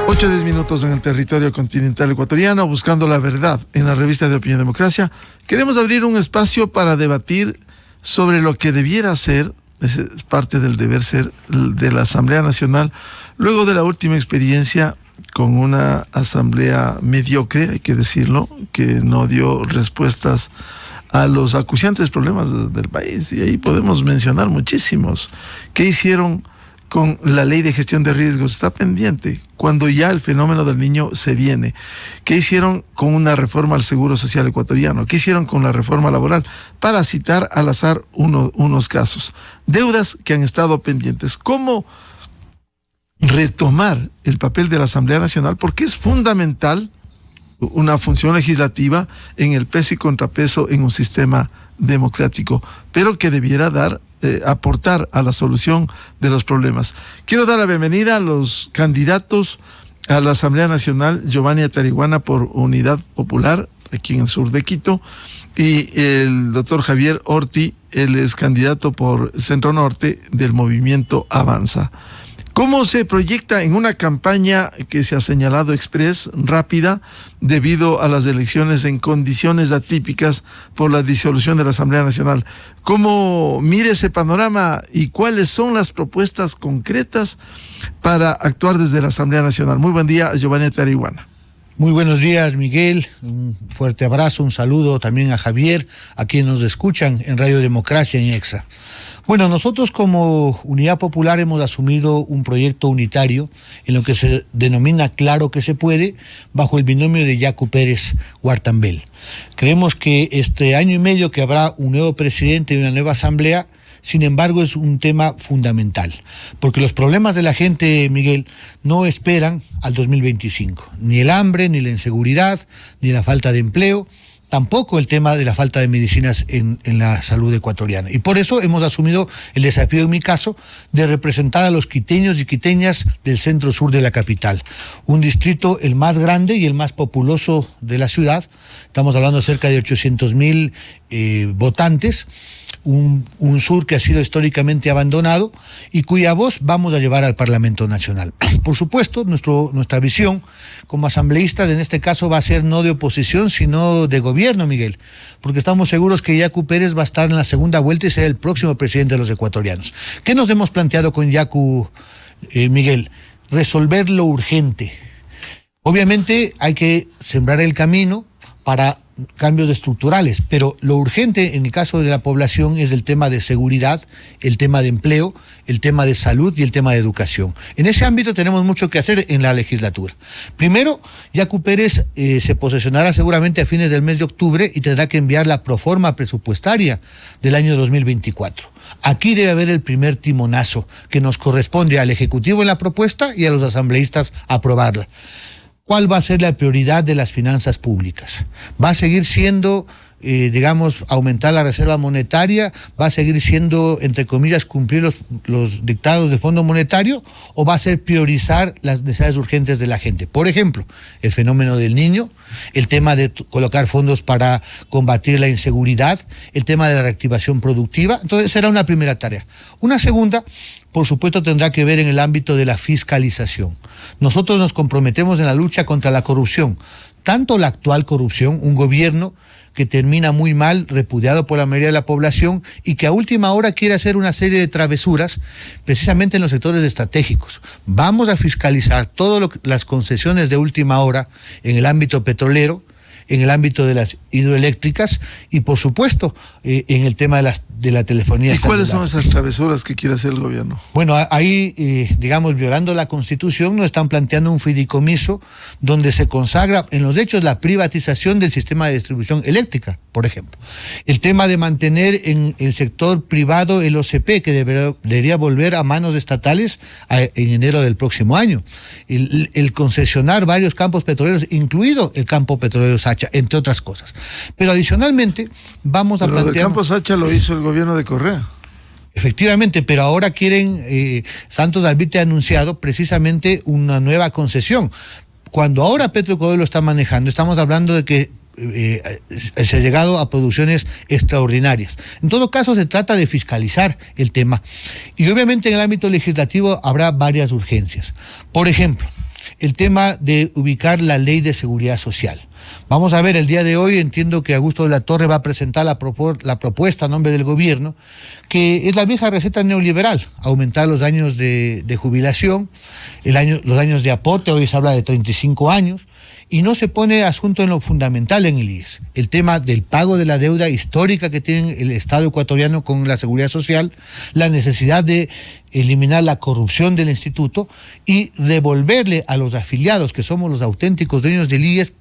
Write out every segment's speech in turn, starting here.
8-10 minutos en el territorio continental ecuatoriano, buscando la verdad en la revista de Opinión Democracia. Queremos abrir un espacio para debatir sobre lo que debiera ser, es parte del deber ser de la Asamblea Nacional, luego de la última experiencia con una asamblea mediocre, hay que decirlo, que no dio respuestas a los acuciantes problemas del país. Y ahí podemos mencionar muchísimos. ¿Qué hicieron con la ley de gestión de riesgos? Está pendiente, cuando ya el fenómeno del Niño se viene. ¿Qué hicieron con una reforma al Seguro Social ecuatoriano? ¿Qué hicieron con la reforma laboral? Para citar al azar unos casos. Deudas que han estado pendientes. ¿Cómo retomar el papel de la Asamblea Nacional? Porque es fundamental una función legislativa en el peso y contrapeso en un sistema democrático, pero que debiera aportar a la solución de los problemas. Quiero dar la bienvenida a los candidatos a la Asamblea Nacional: Giovanni Atariguana por Unidad Popular, aquí en el sur de Quito, y el doctor Javier Orti, él es candidato por Centro Norte del Movimiento Avanza. ¿Cómo se proyecta en una campaña que se ha señalado express, rápida, debido a las elecciones en condiciones atípicas por la disolución de la Asamblea Nacional? ¿Cómo mire ese panorama y cuáles son las propuestas concretas para actuar desde la Asamblea Nacional? Muy buen día, Giovanni Atariguana. Muy buenos días, Miguel. Un fuerte abrazo, un saludo también a Javier, a quienes nos escuchan en Radio Democracia en EXA. Bueno, nosotros como Unidad Popular hemos asumido un proyecto unitario en lo que se denomina Claro que se puede, bajo el binomio de Yacu Pérez-Huartambel. Creemos que este año y medio que habrá un nuevo presidente y una nueva asamblea, sin embargo, es un tema fundamental, porque los problemas de la gente, Miguel, no esperan al 2025. Ni el hambre, ni la inseguridad, ni la falta de empleo, tampoco el tema de la falta de medicinas en la salud ecuatoriana. Y por eso hemos asumido el desafío, en mi caso, de representar a los quiteños y quiteñas del centro sur de la capital. Un distrito el más grande y el más populoso de la ciudad. Estamos hablando de cerca de 800,000 votantes. Un sur que ha sido históricamente abandonado y cuya voz vamos a llevar al Parlamento Nacional. Por supuesto, nuestra visión como asambleístas en este caso va a ser no de oposición, sino de gobierno, Miguel, porque estamos seguros que Yacu Pérez va a estar en la segunda vuelta y será el próximo presidente de los ecuatorianos. ¿Qué nos hemos planteado con Yacu, Miguel? Resolver lo urgente. Obviamente hay que sembrar el camino para cambios estructurales, pero lo urgente en el caso de la población es el tema de seguridad, el tema de empleo, el tema de salud y el tema de educación. En ese ámbito tenemos mucho que hacer en la legislatura. Primero, Yacu Pérez se posesionará seguramente a fines del mes de octubre y tendrá que enviar la proforma presupuestaria del año 2024. Aquí debe haber el primer timonazo que nos corresponde al Ejecutivo en la propuesta y a los asambleístas aprobarla. ¿Cuál va a ser la prioridad de las finanzas públicas? ¿Va a seguir siendo, aumentar la reserva monetaria? ¿Va a seguir siendo, entre comillas, cumplir los dictados del Fondo Monetario? ¿O va a ser priorizar las necesidades urgentes de la gente? Por ejemplo, el fenómeno del Niño, el tema de colocar fondos para combatir la inseguridad, el tema de la reactivación productiva. Entonces será una primera tarea. Una segunda, por supuesto, tendrá que ver en el ámbito de la fiscalización. Nosotros nos comprometemos en la lucha contra la corrupción, tanto la actual corrupción, un gobierno que termina muy mal, repudiado por la mayoría de la población y que a última hora quiere hacer una serie de travesuras precisamente en los sectores estratégicos. Vamos a fiscalizar todas las concesiones de última hora en el ámbito petrolero, en el ámbito de las hidroeléctricas y, por supuesto, en el tema de la telefonía. ¿Y cuáles son esas travesuras que quiere hacer el gobierno? Bueno, ahí, violando la Constitución, nos están planteando un fideicomiso donde se consagra en los hechos la privatización del sistema de distribución eléctrica, por ejemplo. El tema de mantener en el sector privado el OCP, que debería volver a manos estatales en enero del próximo año. El concesionar varios campos petroleros, incluido el campo petrolero Sacha, entre otras cosas. Pero adicionalmente vamos a plantear... Lo del campo Sacha lo hizo el gobierno de Correa. Efectivamente, pero ahora quieren, Santos Albite ha anunciado precisamente una nueva concesión. Cuando ahora Petroecuador lo está manejando, estamos hablando de que se ha llegado a producciones extraordinarias. En todo caso, se trata de fiscalizar el tema. Y obviamente en el ámbito legislativo habrá varias urgencias. Por ejemplo, el tema de ubicar la ley de seguridad social. Vamos a ver, el día de hoy entiendo que Augusto de la Torre va a presentar la propuesta a nombre del gobierno, que es la vieja receta neoliberal: aumentar los años de jubilación, los años de aporte. Hoy se habla de 35 años, y no se pone asunto en lo fundamental en el IES, el tema del pago de la deuda histórica que tiene el Estado ecuatoriano con la seguridad social, la necesidad de eliminar la corrupción del instituto y devolverle a los afiliados, que somos los auténticos dueños del IES,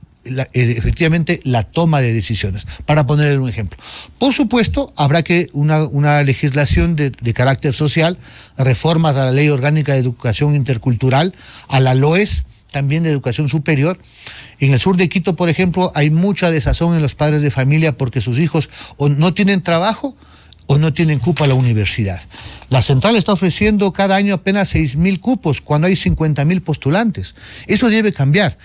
efectivamente la toma de decisiones, para ponerle un ejemplo. Por supuesto, habrá que una legislación de carácter social, reformas a la Ley Orgánica de Educación Intercultural, a la LOES, también de educación superior. En el sur de Quito, por ejemplo, hay mucha desazón en los padres de familia porque sus hijos o no tienen trabajo o no tienen cupo a la universidad. La central está ofreciendo cada año apenas 6.000 cupos cuando hay 50.000 postulantes. Eso debe cambiar,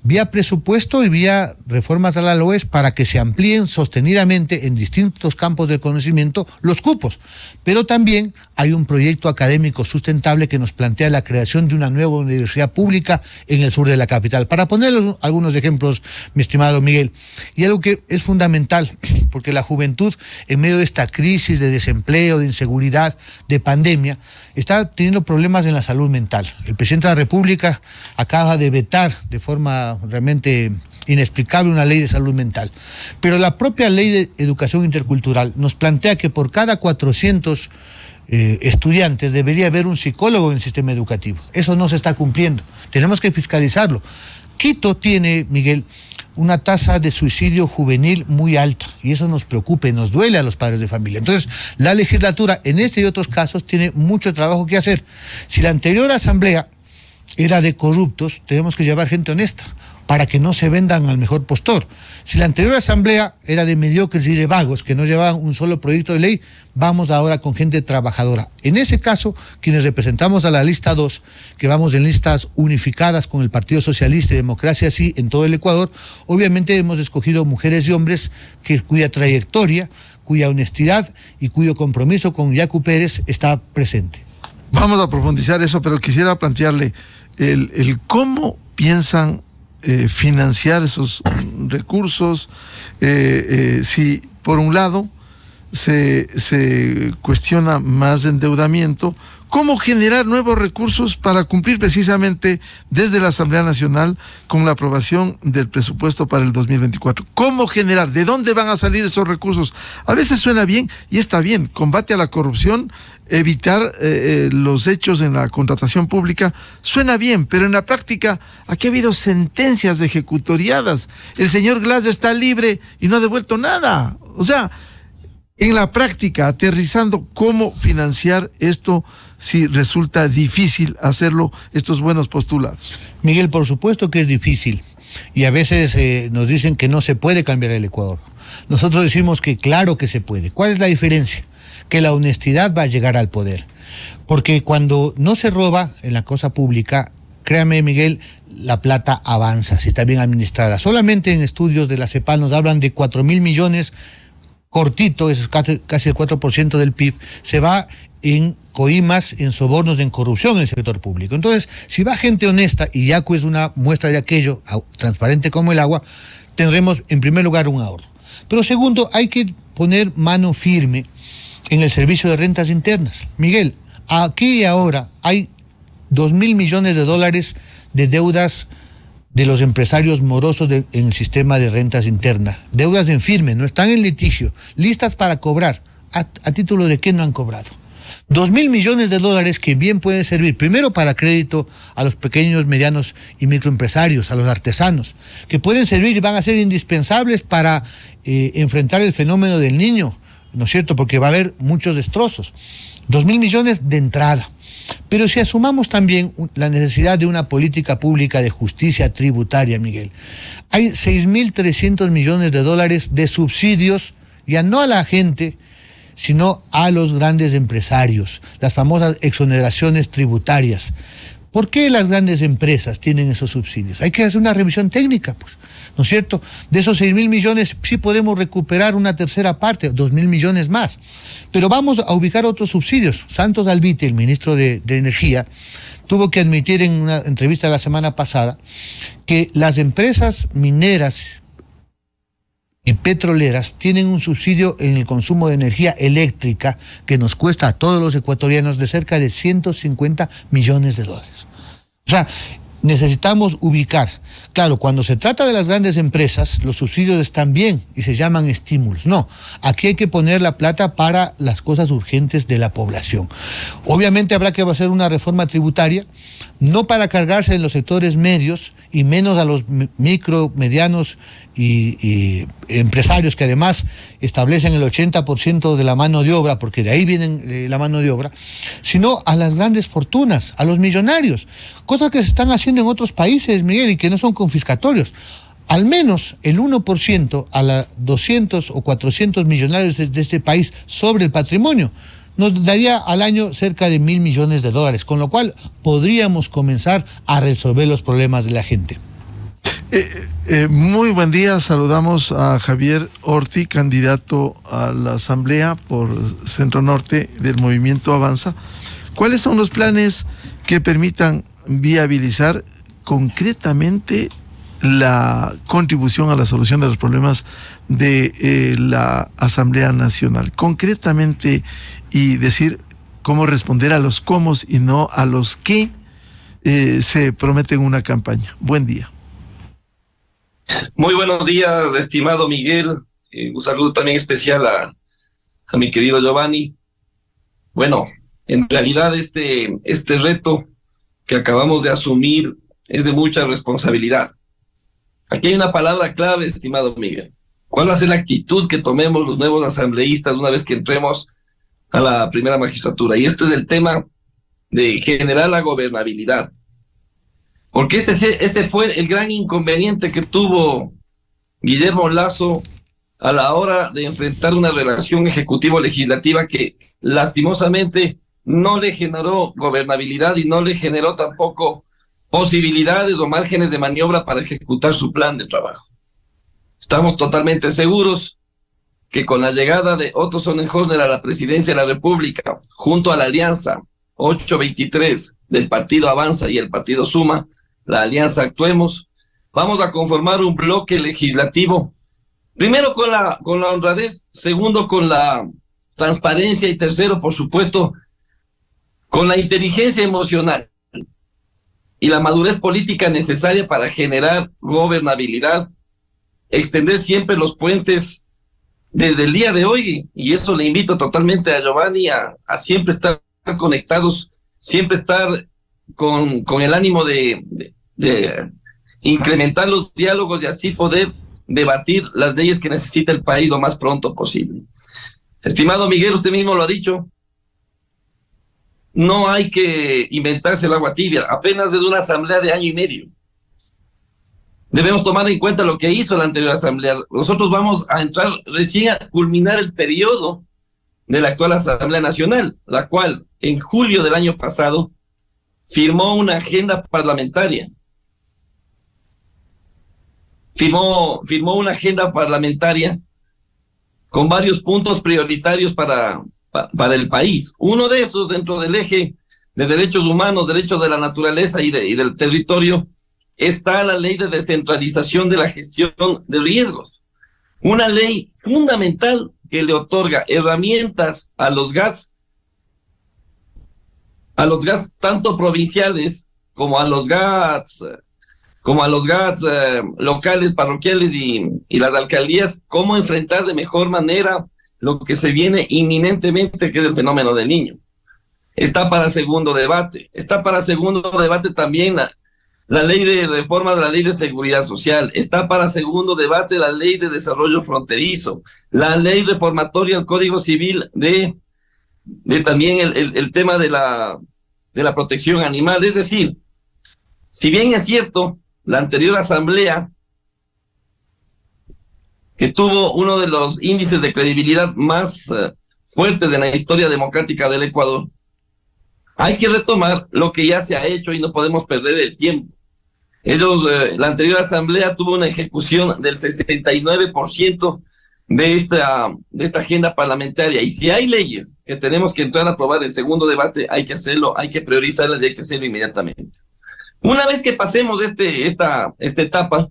vía presupuesto y vía reformas a la LOES, para que se amplíen sostenidamente en distintos campos del conocimiento los cupos. Pero también hay un proyecto académico sustentable que nos plantea la creación de una nueva universidad pública en el sur de la capital. Para poner algunos ejemplos, mi estimado Miguel, y algo que es fundamental, porque la juventud, en medio de esta crisis de desempleo, de inseguridad, de pandemia, está teniendo problemas en la salud mental. El presidente de la República acaba de vetar de forma realmente inexplicable una ley de salud mental. Pero la propia ley de educación intercultural nos plantea que por cada 400 estudiantes debería haber un psicólogo en el sistema educativo. Eso no se está cumpliendo. Tenemos que fiscalizarlo. Quito tiene, Miguel, una tasa de suicidio juvenil muy alta, y eso nos preocupa y nos duele a los padres de familia. Entonces, la legislatura en este y otros casos tiene mucho trabajo que hacer. Si la anterior asamblea era de corruptos, tenemos que llevar gente honesta para que no se vendan al mejor postor. Si la anterior asamblea era de mediocres y de vagos que no llevaban un solo proyecto de ley, vamos ahora con gente trabajadora. En ese caso, quienes representamos a la lista 2, que vamos en listas unificadas con el Partido Socialista y Democracia Sí en todo el Ecuador, obviamente hemos escogido mujeres y hombres cuya trayectoria, cuya honestidad y cuyo compromiso con Yacu Pérez está presente. Vamos a profundizar eso, pero quisiera plantearle el cómo piensan financiar esos recursos. Si por un lado se cuestiona más endeudamiento, ¿cómo generar nuevos recursos para cumplir precisamente desde la Asamblea Nacional con la aprobación del presupuesto para el 2024? ¿Cómo generar? ¿De dónde van a salir esos recursos? A veces suena bien y está bien: combate a la corrupción, evitar los hechos en la contratación pública, suena bien, pero en la práctica aquí ha habido sentencias de ejecutoriadas. El señor Glass está libre y no ha devuelto nada. O sea, en la práctica, aterrizando, ¿cómo financiar esto si resulta difícil hacerlo, estos buenos postulados? Miguel, por supuesto que es difícil, y a veces nos dicen que no se puede cambiar el Ecuador. Nosotros decimos que claro que se puede. ¿Cuál es la diferencia? Que la honestidad va a llegar al poder. Porque cuando no se roba en la cosa pública, créame, Miguel, la plata avanza si está bien administrada. Solamente en estudios de la CEPAL nos hablan de 4.000 millones, cortito, es casi el 4% del PIB, se va en coimas, en sobornos, en corrupción en el sector público. Entonces, si va gente honesta, y Yacu es una muestra de aquello, transparente como el agua, tendremos en primer lugar un ahorro. Pero segundo, hay que poner mano firme en el servicio de rentas internas. Miguel, aquí y ahora hay 2.000 millones de dólares de deudas de los empresarios morosos en el sistema de rentas internas. Deudas en firme, no están en litigio, listas para cobrar. ¿A título de qué no han cobrado? 2.000 millones de dólares que bien pueden servir primero para crédito a los pequeños, medianos y microempresarios, a los artesanos, que pueden servir y van a ser indispensables para enfrentar el fenómeno del Niño, ¿no es cierto? Porque va a haber muchos destrozos. 2.000 millones de entrada. Pero si asumamos también la necesidad de una política pública de justicia tributaria, Miguel, hay 6.300 millones de dólares de subsidios, ya no a la gente, sino a los grandes empresarios, las famosas exoneraciones tributarias. ¿Por qué las grandes empresas tienen esos subsidios? Hay que hacer una revisión técnica, pues, ¿no es cierto? De esos 6.000 millones sí podemos recuperar una tercera parte, 2.000 millones más. Pero vamos a ubicar otros subsidios. Santos Albite, el ministro de Energía, tuvo que admitir en una entrevista la semana pasada que las empresas mineras y petroleras tienen un subsidio en el consumo de energía eléctrica que nos cuesta a todos los ecuatorianos de cerca de 150 millones de dólares. O sea, necesitamos ubicar. Claro, cuando se trata de las grandes empresas, los subsidios están bien y se llaman estímulos. No, aquí hay que poner la plata para las cosas urgentes de la población. Obviamente habrá que hacer una reforma tributaria, no para cargarse en los sectores medios y menos a los micro, medianos y empresarios que además establecen el 80% de la mano de obra, porque de ahí viene la mano de obra, sino a las grandes fortunas, a los millonarios, cosas que se están haciendo en otros países, Miguel, y que no son confiscatorios. Al menos el 1% a los 200 o 400 millonarios de este país sobre el patrimonio nos daría al año cerca de 1.000 millones de dólares, con lo cual podríamos comenzar a resolver los problemas de la gente. Muy buen día, saludamos a Javier Orti, candidato a la Asamblea por Centro Norte del Movimiento Avanza. ¿Cuáles son los planes que permitan viabilizar concretamente la contribución a la solución de los problemas de la Asamblea Nacional? Concretamente, y decir cómo responder a los cómo y no a los qué se promete en una campaña. Buen día. Muy buenos días, estimado Miguel. Un saludo también especial a mi querido Giovanni. Bueno, en realidad este reto que acabamos de asumir es de mucha responsabilidad. Aquí hay una palabra clave, estimado Miguel. ¿Cuál va a ser la actitud que tomemos los nuevos asambleístas una vez que entremos a la primera magistratura? Y este es el tema de generar la gobernabilidad. Porque ese fue el gran inconveniente que tuvo Guillermo Lasso a la hora de enfrentar una relación ejecutivo-legislativa que lastimosamente no le generó gobernabilidad y no le generó tampoco posibilidades o márgenes de maniobra para ejecutar su plan de trabajo. Estamos totalmente seguros que con la llegada de Otto Sonnenhösner a la presidencia de la República, junto a la alianza 823 del Partido Avanza y el Partido Suma, la alianza Actuemos, vamos a conformar un bloque legislativo, primero con la honradez, segundo con la transparencia y tercero, por supuesto, con la inteligencia emocional y la madurez política necesaria para generar gobernabilidad, extender siempre los puentes desde el día de hoy, y eso le invito totalmente a Giovanni a siempre estar conectados, siempre estar con el ánimo de incrementar los diálogos y así poder debatir las leyes que necesita el país lo más pronto posible. Estimado Miguel, usted mismo lo ha dicho, no hay que inventarse el agua tibia, apenas es una asamblea de año y medio. Debemos tomar en cuenta lo que hizo la anterior asamblea. Nosotros vamos a entrar recién a culminar el periodo de la actual Asamblea Nacional, la cual en julio del año pasado firmó una agenda parlamentaria. Firmó una agenda parlamentaria con varios puntos prioritarios para el país. Uno de esos, dentro del eje de derechos humanos, derechos de la naturaleza y del territorio, está la ley de descentralización de la gestión de riesgos. Una ley fundamental que le otorga herramientas a los GATS tanto provinciales como a los GATS locales, parroquiales y las alcaldías, cómo enfrentar de mejor manera lo que se viene inminentemente, que es el fenómeno del Niño. Está para segundo debate también la ley de reforma de la ley de seguridad social, está para segundo debate la ley de desarrollo fronterizo, la ley reformatoria al Código Civil de también el tema de la protección animal. Es decir, si bien es cierto, la anterior asamblea, que tuvo uno de los índices de credibilidad más fuertes en la historia democrática del Ecuador, hay que retomar lo que ya se ha hecho y no podemos perder el tiempo. La anterior asamblea tuvo una ejecución del 69% de esta agenda parlamentaria. Y si hay leyes que tenemos que entrar a aprobar en segundo debate, hay que hacerlo, hay que priorizarlas y hay que hacerlo inmediatamente. Una vez que pasemos esta etapa,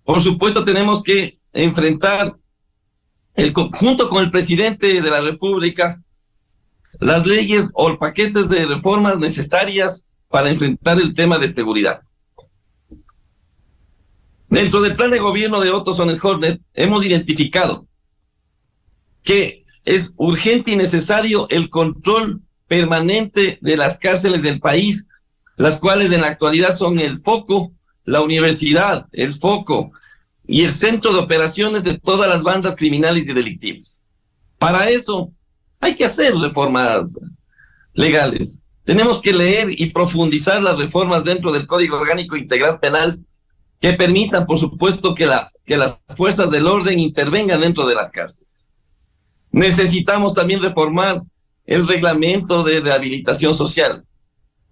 por supuesto tenemos que enfrentar junto con el presidente de la República las leyes o paquetes de reformas necesarias para enfrentar el tema de seguridad. Dentro del plan de gobierno de Otto Sonnenhorner hemos identificado que es urgente y necesario el control permanente de las cárceles del país, las cuales en la actualidad son el foco, la universidad, el foco y el centro de operaciones de todas las bandas criminales y delictivas. Para eso hay que hacer reformas legales. Tenemos que leer y profundizar las reformas dentro del Código Orgánico Integral Penal que permitan, por supuesto, que las fuerzas del orden intervengan dentro de las cárceles. Necesitamos también reformar el reglamento de rehabilitación social.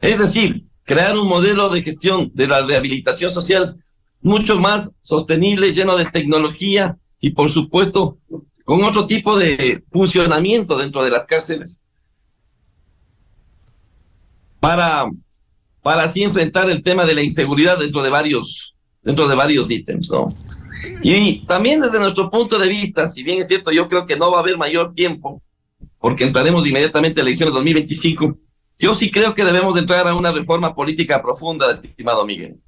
Es decir, crear un modelo de gestión de la rehabilitación social mucho más sostenible, lleno de tecnología y, por supuesto, con otro tipo de funcionamiento dentro de las cárceles para así enfrentar el tema de la inseguridad dentro de varios ítems, ¿no? Y también desde nuestro punto de vista, si bien es cierto, yo creo que no va a haber mayor tiempo, porque entraremos inmediatamente a elecciones 2025, yo sí creo que debemos entrar a una reforma política profunda, estimado Miguel.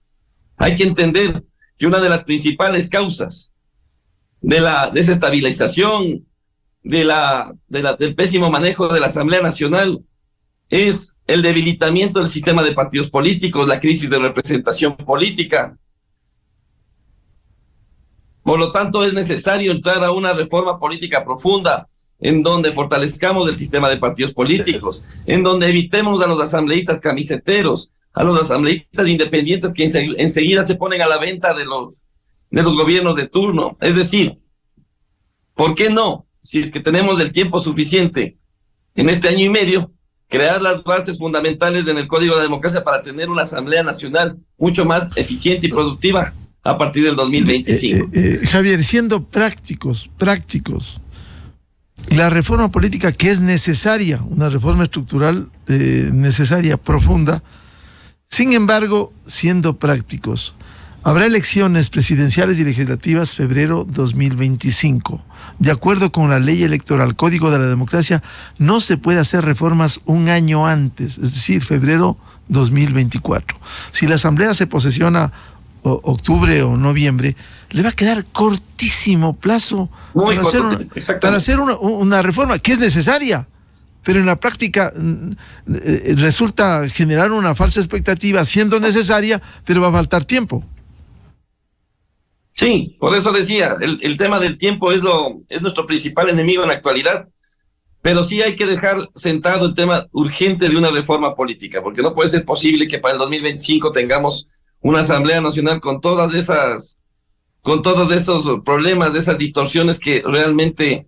Hay que entender que una de las principales causas de la desestabilización, del pésimo manejo de la Asamblea Nacional, es el debilitamiento del sistema de partidos políticos, la crisis de representación política. Por lo tanto, es necesario entrar a una reforma política profunda en donde fortalezcamos el sistema de partidos políticos, en donde evitemos a los asambleístas camiseteros, a los asambleístas independientes que enseguida se ponen a la venta de los gobiernos de turno. Es decir, ¿por qué no? Si es que tenemos el tiempo suficiente en este año y medio, crear las bases fundamentales en el Código de Democracia para tener una Asamblea Nacional mucho más eficiente y productiva a partir del 2025. Javier, siendo prácticos, la reforma política que es necesaria, una reforma estructural necesaria, profunda, sin embargo, siendo prácticos, habrá elecciones presidenciales y legislativas febrero 2025. De acuerdo con la ley electoral, Código de la Democracia, no se puede hacer reformas un año antes, es decir, febrero 2024. Si la Asamblea se posesiona octubre o noviembre, le va a quedar cortísimo plazo para hacer una reforma que es necesaria, pero en la práctica resulta generar una falsa expectativa siendo necesaria, pero va a faltar tiempo. Sí, por eso decía, el tema del tiempo es nuestro principal enemigo en la actualidad, pero sí hay que dejar sentado el tema urgente de una reforma política, porque no puede ser posible que para el 2025 tengamos una Asamblea Nacional con todos esos problemas, de esas distorsiones que realmente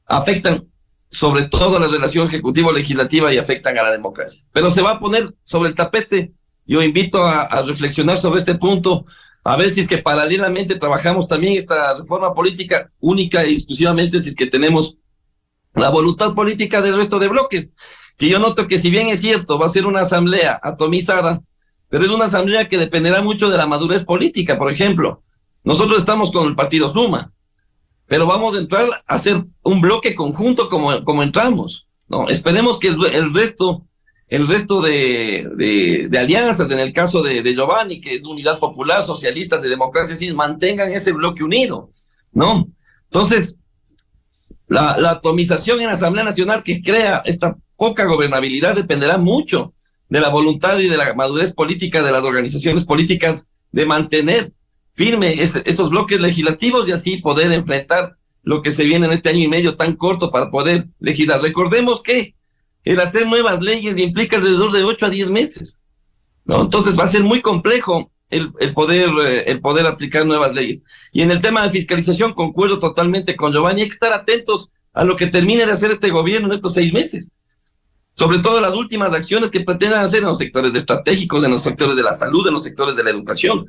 afectan sobre todo a la relación ejecutivo-legislativa y afectan a la democracia. Pero se va a poner sobre el tapete. Yo invito a reflexionar sobre este punto, a ver si es que paralelamente trabajamos también esta reforma política única y exclusivamente si es que tenemos la voluntad política del resto de bloques, que yo noto que si bien es cierto, va a ser una asamblea atomizada, pero es una asamblea que dependerá mucho de la madurez política. Por ejemplo, nosotros estamos con el partido Suma, pero vamos a entrar a hacer un bloque conjunto como entramos, ¿no? Esperemos que el resto de alianzas, en el caso de Giovanni, que es Unidad Popular, Socialistas de Democracia, sí, mantengan ese bloque unido, ¿no? Entonces, la atomización en la Asamblea Nacional que crea esta poca gobernabilidad dependerá mucho de la voluntad y de la madurez política de las organizaciones políticas de mantener firme esos bloques legislativos y así poder enfrentar lo que se viene en este año y medio tan corto para poder legislar. Recordemos que el hacer nuevas leyes implica alrededor de 8 a 10 meses, ¿no? Entonces va a ser muy complejo el poder aplicar nuevas leyes. Y en el tema de fiscalización concuerdo totalmente con Giovanni, hay que estar atentos a lo que termine de hacer este gobierno en estos 6 meses. Sobre todo las últimas acciones que pretendan hacer en los sectores estratégicos, en los sectores de la salud, en los sectores de la educación.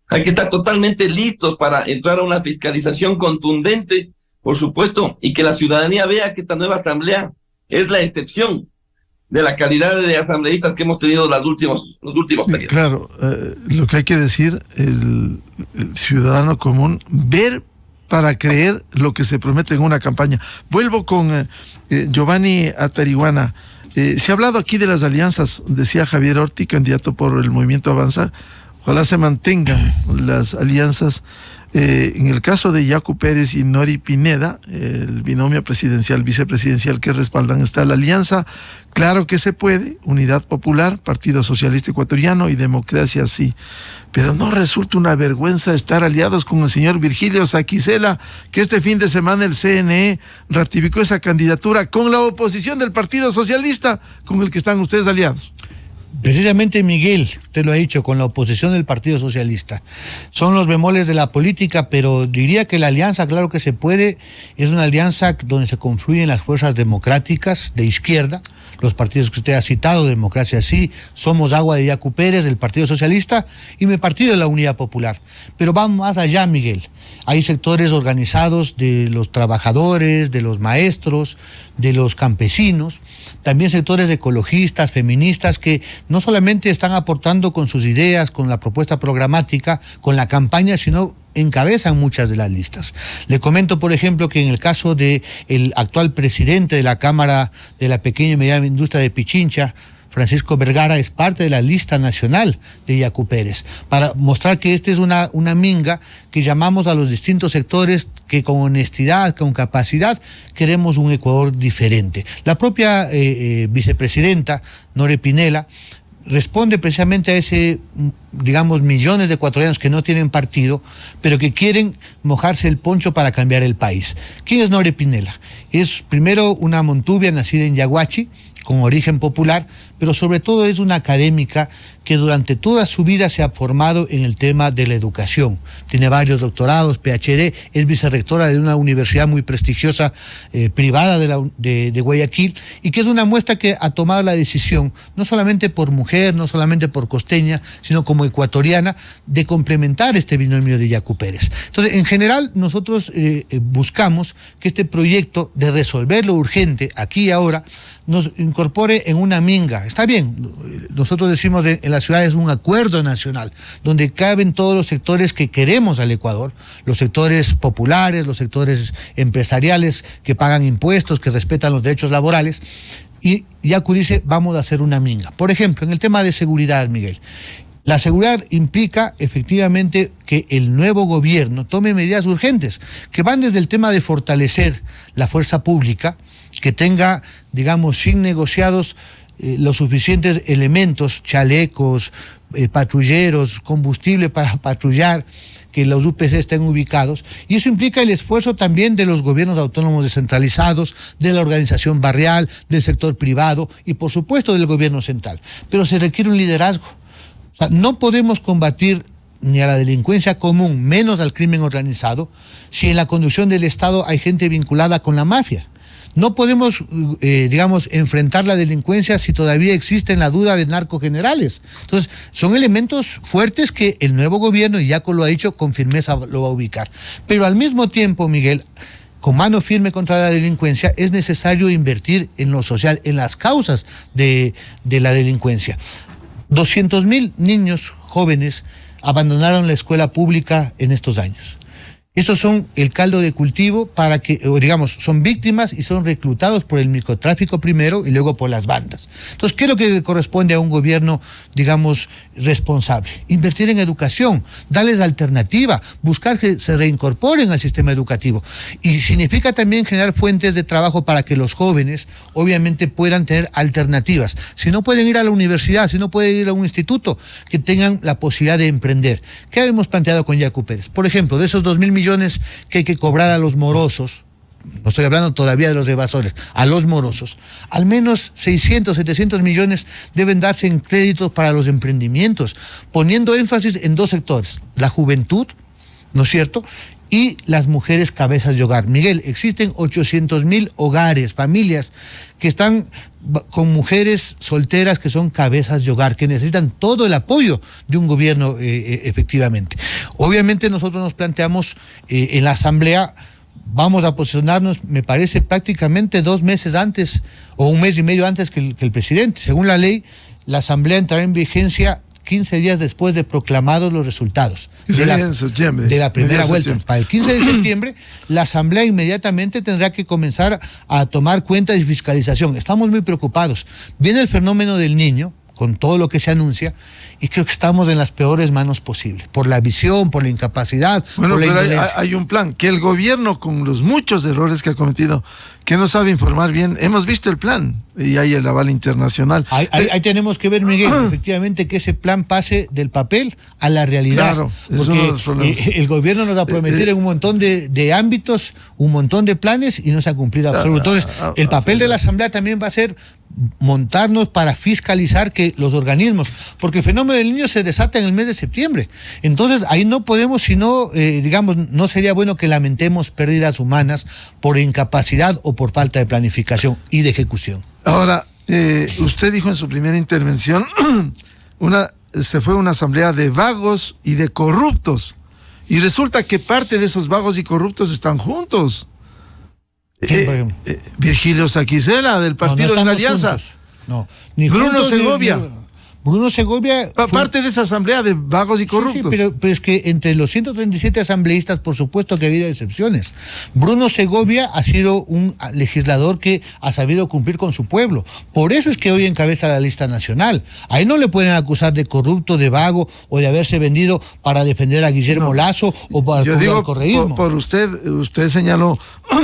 Hay que estar totalmente listos para entrar a una fiscalización contundente, por supuesto, y que la ciudadanía vea que esta nueva asamblea es la excepción de la calidad de asambleístas que hemos tenido los últimos periodos. Claro, lo que hay que decir, el ciudadano común, ver para creer lo que se promete en una campaña. Vuelvo con Giovanni Atariguana. Se ha hablado aquí de las alianzas, decía Javier Orti, candidato por el Movimiento Avanza. Ojalá se mantengan las alianzas. En el caso de Yacu Pérez y Nori Pineda, el binomio presidencial, vicepresidencial que respaldan, está la alianza. Claro que se puede, Unidad Popular, Partido Socialista Ecuatoriano y Democracia sí. Pero no resulta una vergüenza estar aliados con el señor Virgilio Saquicela, que este fin de semana el CNE ratificó esa candidatura con la oposición del Partido Socialista, con el que están ustedes aliados. Precisamente, Miguel, usted lo ha dicho, con la oposición del Partido Socialista. Son los bemoles de la política, pero diría que la alianza, claro que se puede, es una alianza donde se confluyen las fuerzas democráticas de izquierda, los partidos que usted ha citado, Democracia Sí, Somos Agua de Yacu Pérez, del Partido Socialista, y mi partido de la Unidad Popular. Pero vamos más allá, Miguel. Hay sectores organizados de los trabajadores, de los maestros, de los campesinos, también sectores ecologistas, feministas, que no solamente están aportando con sus ideas, con la propuesta programática, con la campaña, sino encabezan muchas de las listas. Le comento, por ejemplo, que en el caso del actual presidente de la Cámara de la Pequeña y Mediana Industria de Pichincha, Francisco Vergara, es parte de la lista nacional de Yacu Pérez, para mostrar que esta es una minga que llamamos a los distintos sectores que con honestidad, con capacidad, queremos un Ecuador diferente. La propia vicepresidenta, Nori Pineda, responde precisamente a ese, digamos, millones de ecuatorianos que no tienen partido, pero que quieren mojarse el poncho para cambiar el país. ¿Quién es Nori Pineda? Es primero una montuvia nacida en Yaguachi, con origen popular, pero sobre todo es una académica que durante toda su vida se ha formado en el tema de la educación. Tiene varios doctorados, PhD, es vicerrectora de una universidad muy prestigiosa privada de Guayaquil, y que es una muestra que ha tomado la decisión, no solamente por mujer, no solamente por costeña, sino como ecuatoriana, de complementar este binomio de Yacu Pérez. Entonces, en general, nosotros buscamos que este proyecto de resolver lo urgente aquí y ahora nos incorpore en una minga. Está bien, nosotros decimos en la ciudad es un acuerdo nacional, donde caben todos los sectores que queremos al Ecuador, los sectores populares, los sectores empresariales que pagan impuestos, que respetan los derechos laborales, y Yacu dice, vamos a hacer una minga. Por ejemplo, en el tema de seguridad, Miguel, la seguridad implica efectivamente que el nuevo gobierno tome medidas urgentes, que van desde el tema de fortalecer la fuerza pública, que tenga, digamos, sin negociados los suficientes elementos, chalecos, patrulleros, combustible para patrullar, que los UPC estén ubicados, y eso implica el esfuerzo también de los gobiernos autónomos descentralizados, de la organización barrial, del sector privado y por supuesto del gobierno central. Pero se requiere un liderazgo. O sea, no podemos combatir ni a la delincuencia común, menos al crimen organizado, si en la conducción del Estado hay gente vinculada con la mafia. No podemos, digamos, enfrentar la delincuencia si todavía existe la duda de narcogenerales. Entonces, son elementos fuertes que el nuevo gobierno, y Yacu lo ha dicho, con firmeza lo va a ubicar. Pero al mismo tiempo, Miguel, con mano firme contra la delincuencia, es necesario invertir en lo social, en las causas de la delincuencia. 200,000 niños jóvenes abandonaron la escuela pública en estos años. Estos son el caldo de cultivo para que, digamos, son víctimas y son reclutados por el microtráfico primero y luego por las bandas. Entonces, ¿qué es lo que le corresponde a un gobierno, digamos, responsable? Invertir en educación, darles alternativa, buscar que se reincorporen al sistema educativo. Y significa también generar fuentes de trabajo para que los jóvenes, obviamente, puedan tener alternativas. Si no pueden ir a la universidad, si no pueden ir a un instituto, que tengan la posibilidad de emprender. ¿Qué hemos planteado con Yacu Pérez? Por ejemplo, de esos 2,000 millones que hay que cobrar a los morosos, no estoy hablando todavía de los evasores, a los morosos, al menos 600, 700 millones deben darse en créditos para los emprendimientos, poniendo énfasis en dos sectores, la juventud, ¿no es cierto?, y las mujeres cabezas de hogar. Miguel, existen 800,000 hogares, familias que están con mujeres solteras que son cabezas de hogar, que necesitan todo el apoyo de un gobierno efectivamente. Obviamente nosotros nos planteamos en la Asamblea vamos a posicionarnos, me parece, prácticamente 2 meses antes o 1 mes y medio antes que el presidente. Según la ley, la Asamblea entrará en vigencia 15 días después de proclamados los resultados de la primera vuelta. Para el 15 de septiembre, la Asamblea inmediatamente tendrá que comenzar a tomar cuentas y fiscalización. Estamos muy preocupados. Viene el fenómeno del Niño, con todo lo que se anuncia, y creo que estamos en las peores manos posibles, por la visión, por la incapacidad, bueno, por la pero indolencia. hay un plan, que el gobierno, con los muchos errores que ha cometido, que no sabe informar bien, hemos visto el plan, y hay el aval internacional. Ahí tenemos que ver, Miguel, efectivamente, que ese plan pase del papel a la realidad. Claro, es porque uno de los problemas. El gobierno nos ha prometido en un montón de ámbitos, un montón de planes, y no se ha cumplido absoluto. Entonces, el papel de la Asamblea también va a ser montarnos para fiscalizar que los organismos, porque el fenómeno del Niño se desata en el mes de septiembre. Entonces, ahí no podemos, sino, no sería bueno que lamentemos pérdidas humanas por incapacidad o por falta de planificación y de ejecución. Ahora, usted dijo en su primera intervención, se fue una asamblea de vagos y de corruptos, y resulta que parte de esos vagos y corruptos están juntos. Virgilio Saquicela, del Partido de la Alianza. Juntos. No, ni Bruno juntos, Segovia. Bruno Segovia Parte de esa asamblea de vagos y corruptos. Sí, pero es que entre los 137 asambleístas, por supuesto que ha habido excepciones. Bruno Segovia ha sido un legislador que ha sabido cumplir con su pueblo. Por eso es que hoy encabeza la lista nacional. Ahí no le pueden acusar de corrupto, de vago o de haberse vendido para defender a Guillermo Lasso o para el correísmo. Por usted señaló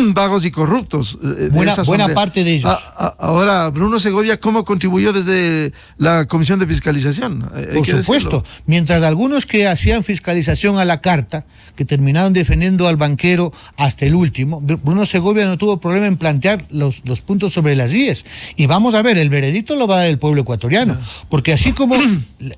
vagos y corruptos. Buena parte de ellos. Ahora, Bruno Segovia, ¿cómo contribuyó desde la Comisión de Fiscalización? Por supuesto, mientras algunos que hacían fiscalización a la carta, que terminaron defendiendo al banquero hasta el último, Bruno Segovia no tuvo problema en plantear los puntos sobre las IES. Y vamos a ver, el veredicto lo va a dar el pueblo ecuatoriano, porque así como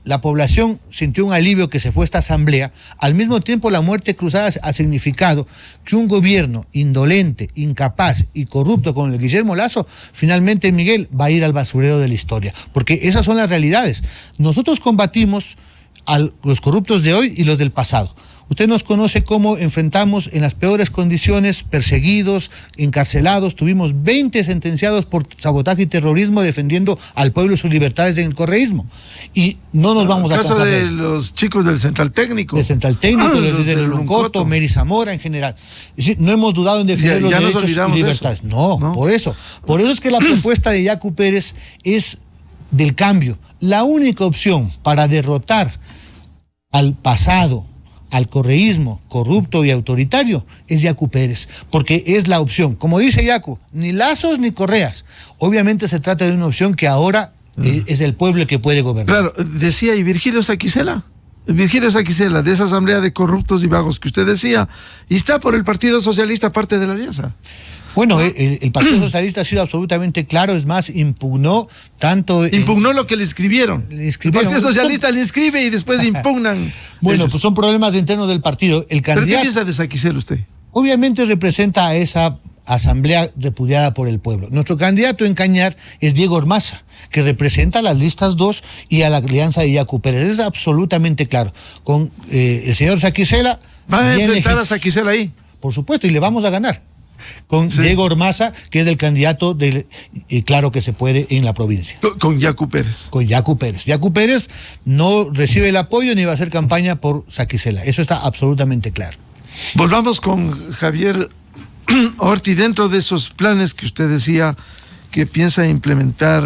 la población sintió un alivio que se fue a esta asamblea, al mismo tiempo la muerte cruzada ha significado que un gobierno indolente, incapaz y corrupto como el de Guillermo Lasso, finalmente, Miguel, va a ir al basurero de la historia, porque esas son las realidades. Nosotros combatimos a los corruptos de hoy y los del pasado. Usted nos conoce cómo enfrentamos en las peores condiciones, perseguidos, encarcelados. Tuvimos 20 sentenciados por sabotaje y terrorismo defendiendo al pueblo y sus libertades en el correísmo. Y no nos vamos a caso de los chicos del Central Técnico. Del Central Técnico, los de Luncoto, Mary Zamora en general. Es decir, no hemos dudado en defender los derechos y libertades. No, por eso es que la propuesta de Yacu Pérez es del cambio. La única opción para derrotar al pasado, al correísmo corrupto y autoritario, es Yacu Pérez, porque es la opción. Como dice Yacu, ni lazos ni correas. Obviamente se trata de una opción que ahora es el pueblo el que puede gobernar. Claro, decía, y Virgilio Saquicela, de esa asamblea de corruptos y vagos que usted decía, y está por el Partido Socialista, parte de la alianza. Bueno, el Partido Socialista ha sido absolutamente claro, es más, impugnó tanto... Impugnó lo que le escribieron. El Partido Socialista le inscribe y después impugnan. Bueno, ellos. pues son problemas internos del partido. El candidato, ¿Pero qué piensa de Saquicela usted? Obviamente representa a esa asamblea repudiada por el pueblo. Nuestro candidato en Cañar es Diego Ormaza, que representa a las listas 2 y a la alianza de Yacu Pérez. Es absolutamente claro. Con el señor Saquicela... ¿Va a enfrentar a Saquicela ahí? Por supuesto, y le vamos a ganar. Con Diego Ormaza, que es el candidato claro que se puede en la provincia. Con Yacu Pérez. Con Yacu Pérez. Yacu Pérez no recibe el apoyo ni va a hacer campaña por Saquicela. Eso está absolutamente claro. Volvamos con Javier Orti. Dentro de esos planes que usted decía que piensa implementar,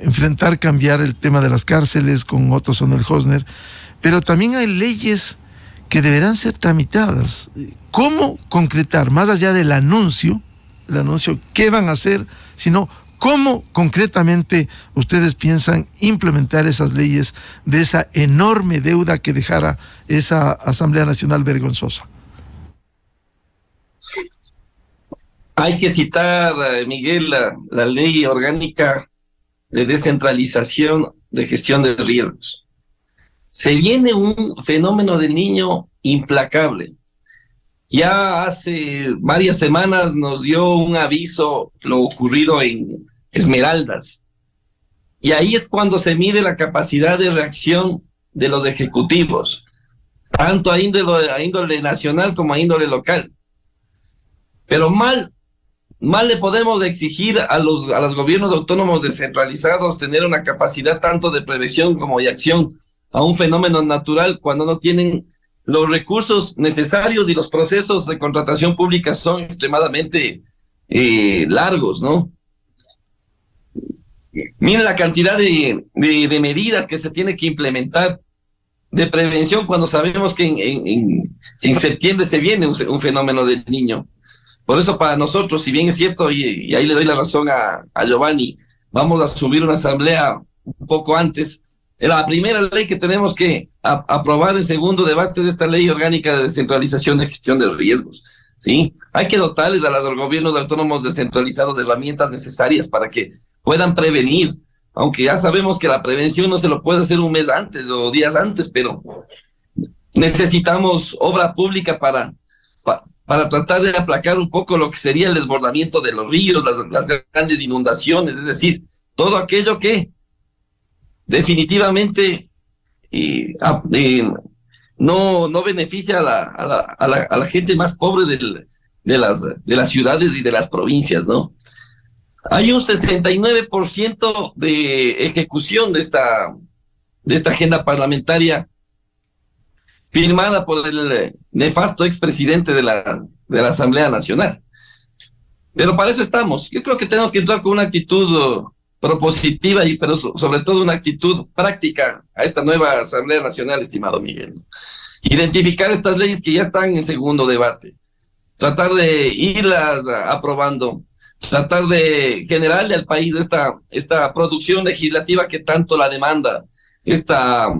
enfrentar, cambiar el tema de las cárceles con Otto Sonnenhosner, pero también hay leyes que deberán ser tramitadas. ¿Cómo concretar, más allá del anuncio, qué van a hacer, sino cómo concretamente ustedes piensan implementar esas leyes de esa enorme deuda que dejara esa Asamblea Nacional vergonzosa? Hay que citar, Miguel, la ley orgánica de descentralización de gestión de riesgos. Se viene un fenómeno del Niño implacable. Ya hace varias semanas nos dio un aviso lo ocurrido en Esmeraldas. Y ahí es cuando se mide la capacidad de reacción de los ejecutivos, tanto a índole nacional como a índole local. pero mal le podemos exigir a los gobiernos autónomos descentralizados tener una capacidad tanto de prevención como de acción a un fenómeno natural cuando no tienen los recursos necesarios y los procesos de contratación pública son extremadamente largos, ¿no? Miren la cantidad de medidas que se tiene que implementar de prevención cuando sabemos que en septiembre se viene un fenómeno del Niño. Por eso para nosotros, si bien es cierto, y ahí le doy la razón a Giovanni, vamos a subir una asamblea un poco antes. La primera ley que tenemos que aprobar en segundo debate de esta ley orgánica de descentralización de gestión de riesgos, ¿sí? Hay que dotarles a los gobiernos autónomos descentralizados de herramientas necesarias para que puedan prevenir, aunque ya sabemos que la prevención no se lo puede hacer un mes antes o días antes, pero necesitamos obra pública para tratar de aplacar un poco lo que sería el desbordamiento de los ríos, las grandes inundaciones, es decir, todo aquello que definitivamente no beneficia a la gente más pobre de las ciudades y de las provincias, ¿no? Hay un 69% de ejecución de esta agenda parlamentaria firmada por el nefasto expresidente de la Asamblea Nacional. Pero para eso estamos. Yo creo que tenemos que entrar con una actitud propositiva, pero sobre todo una actitud práctica a esta nueva Asamblea Nacional, estimado Miguel. Identificar estas leyes que ya están en segundo debate, tratar de irlas aprobando, tratar de generarle al país esta producción legislativa que tanto la demanda, esta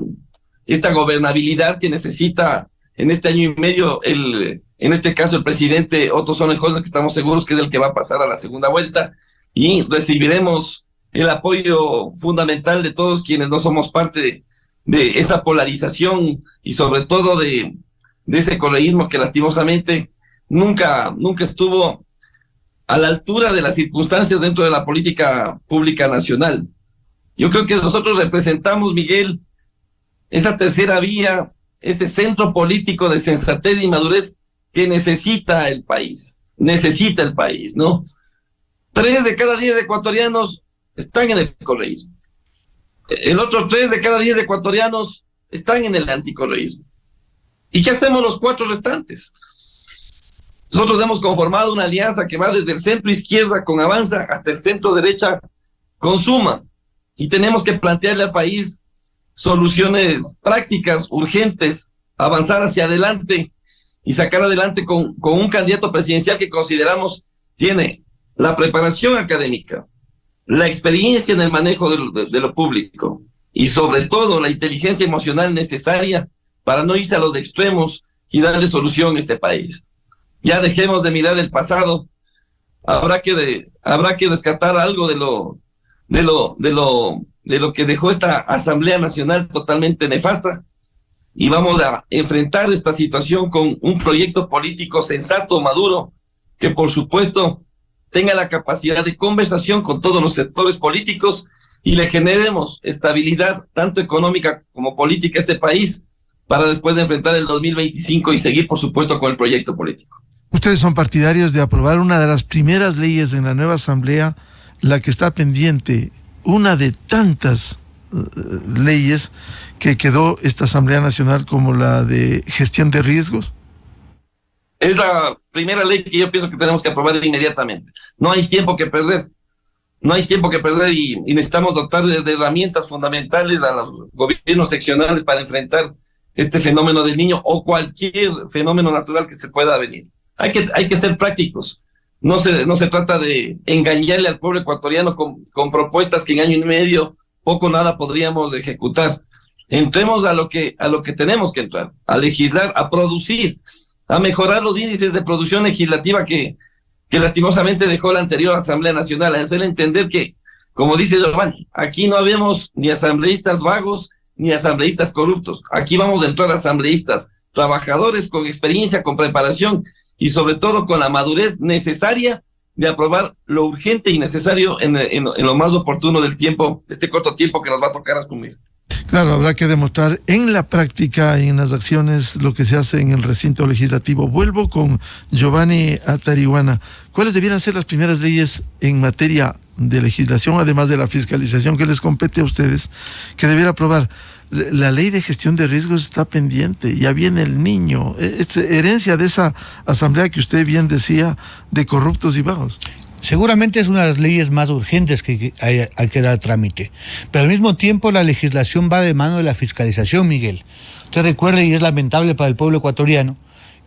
gobernabilidad que necesita en este año y medio, en este caso el presidente Otto Sonnenholzer, que estamos seguros que es el que va a pasar a la segunda vuelta, y recibiremos el apoyo fundamental de todos quienes no somos parte de esa polarización y sobre todo de ese correísmo que lastimosamente nunca estuvo a la altura de las circunstancias dentro de la política pública nacional. Yo creo que nosotros representamos, Miguel, esa tercera vía, ese centro político de sensatez y madurez que necesita el país, ¿no? 3 de cada 10 ecuatorianos están en el correísmo. El otro 3 de cada 10 ecuatorianos están en el anticorreísmo. ¿Y qué hacemos los 4 restantes? Nosotros hemos conformado una alianza que va desde el centro izquierda con Avanza hasta el centro derecha con Suma. Y tenemos que plantearle al país soluciones prácticas, urgentes, avanzar hacia adelante y sacar adelante con un candidato presidencial que consideramos tiene la preparación académica, la experiencia en el manejo de lo público y sobre todo la inteligencia emocional necesaria para no irse a los extremos y darle solución a este país. Ya dejemos de mirar el pasado, habrá que rescatar algo de lo que dejó esta Asamblea Nacional totalmente nefasta y vamos a enfrentar esta situación con un proyecto político sensato, maduro, que por supuesto tenga la capacidad de conversación con todos los sectores políticos y le generemos estabilidad tanto económica como política a este país para después de enfrentar el 2025 y seguir por supuesto con el proyecto político. Ustedes son partidarios de aprobar una de las primeras leyes en la nueva asamblea, la que está pendiente, una de tantas leyes que quedó esta Asamblea Nacional, como la de gestión de riesgos. Es la primera ley que yo pienso que tenemos que aprobar inmediatamente. No hay tiempo que perder. Y necesitamos dotar de herramientas fundamentales a los gobiernos seccionales para enfrentar este fenómeno del Niño o cualquier fenómeno natural que se pueda venir. Hay que ser prácticos. No se trata de engañarle al pueblo ecuatoriano con propuestas que en año y medio poco o nada podríamos ejecutar. Entremos a lo que tenemos que entrar, a legislar, a producir, a mejorar los índices de producción legislativa que lastimosamente dejó la anterior Asamblea Nacional, a hacerle entender que, como dice Giovanni, aquí no habemos ni asambleístas vagos ni asambleístas corruptos. Aquí vamos a entrar asambleístas, trabajadores con experiencia, con preparación y sobre todo con la madurez necesaria de aprobar lo urgente y necesario en lo más oportuno del tiempo, este corto tiempo que nos va a tocar asumir. Claro, habrá que demostrar en la práctica y en las acciones lo que se hace en el recinto legislativo. Vuelvo con Giovanni Atarihuana. ¿Cuáles debieran ser las primeras leyes en materia de legislación, además de la fiscalización que les compete a ustedes, que debiera aprobar? La ley de gestión de riesgos está pendiente, ya viene el niño, es herencia de esa asamblea que usted bien decía, de corruptos y vagos. Seguramente es una de las leyes más urgentes que hay que dar trámite, pero al mismo tiempo la legislación va de mano de la fiscalización, Miguel. Usted recuerde, y es lamentable para el pueblo ecuatoriano,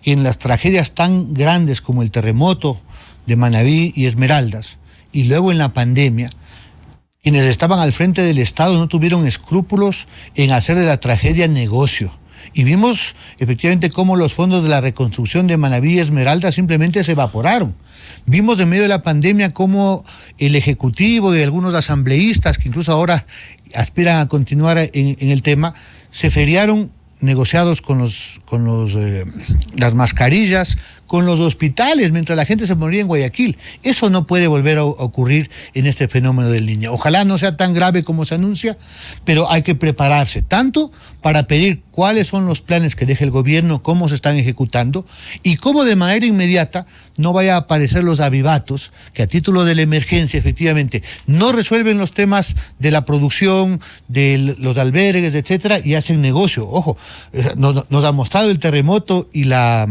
que en las tragedias tan grandes como el terremoto de Manabí y Esmeraldas, y luego en la pandemia, quienes estaban al frente del Estado no tuvieron escrúpulos en hacer de la tragedia negocio. Y vimos efectivamente cómo los fondos de la reconstrucción de Manabí y Esmeralda simplemente se evaporaron. Vimos en medio de la pandemia cómo el Ejecutivo y algunos asambleístas, que incluso ahora aspiran a continuar en el tema, se feriaron negociados con las mascarillas, con los hospitales, mientras la gente se moría en Guayaquil. Eso no puede volver a ocurrir en este fenómeno del Niño. Ojalá no sea tan grave como se anuncia, pero hay que prepararse tanto para pedir cuáles son los planes que deje el gobierno, cómo se están ejecutando y cómo de manera inmediata no vaya a aparecer los avivatos que a título de la emergencia efectivamente no resuelven los temas de la producción, de los albergues, etcétera, y hacen negocio. Ojo, nos ha mostrado el terremoto y la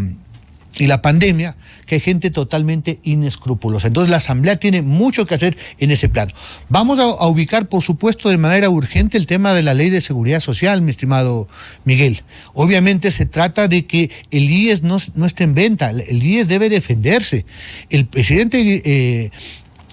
pandemia, que hay gente totalmente inescrupulosa. Entonces la Asamblea tiene mucho que hacer en ese plano. Vamos a ubicar, por supuesto, de manera urgente el tema de la Ley de Seguridad Social, mi estimado Miguel. Obviamente se trata de que el IES no esté en venta, el IES debe defenderse. El presidente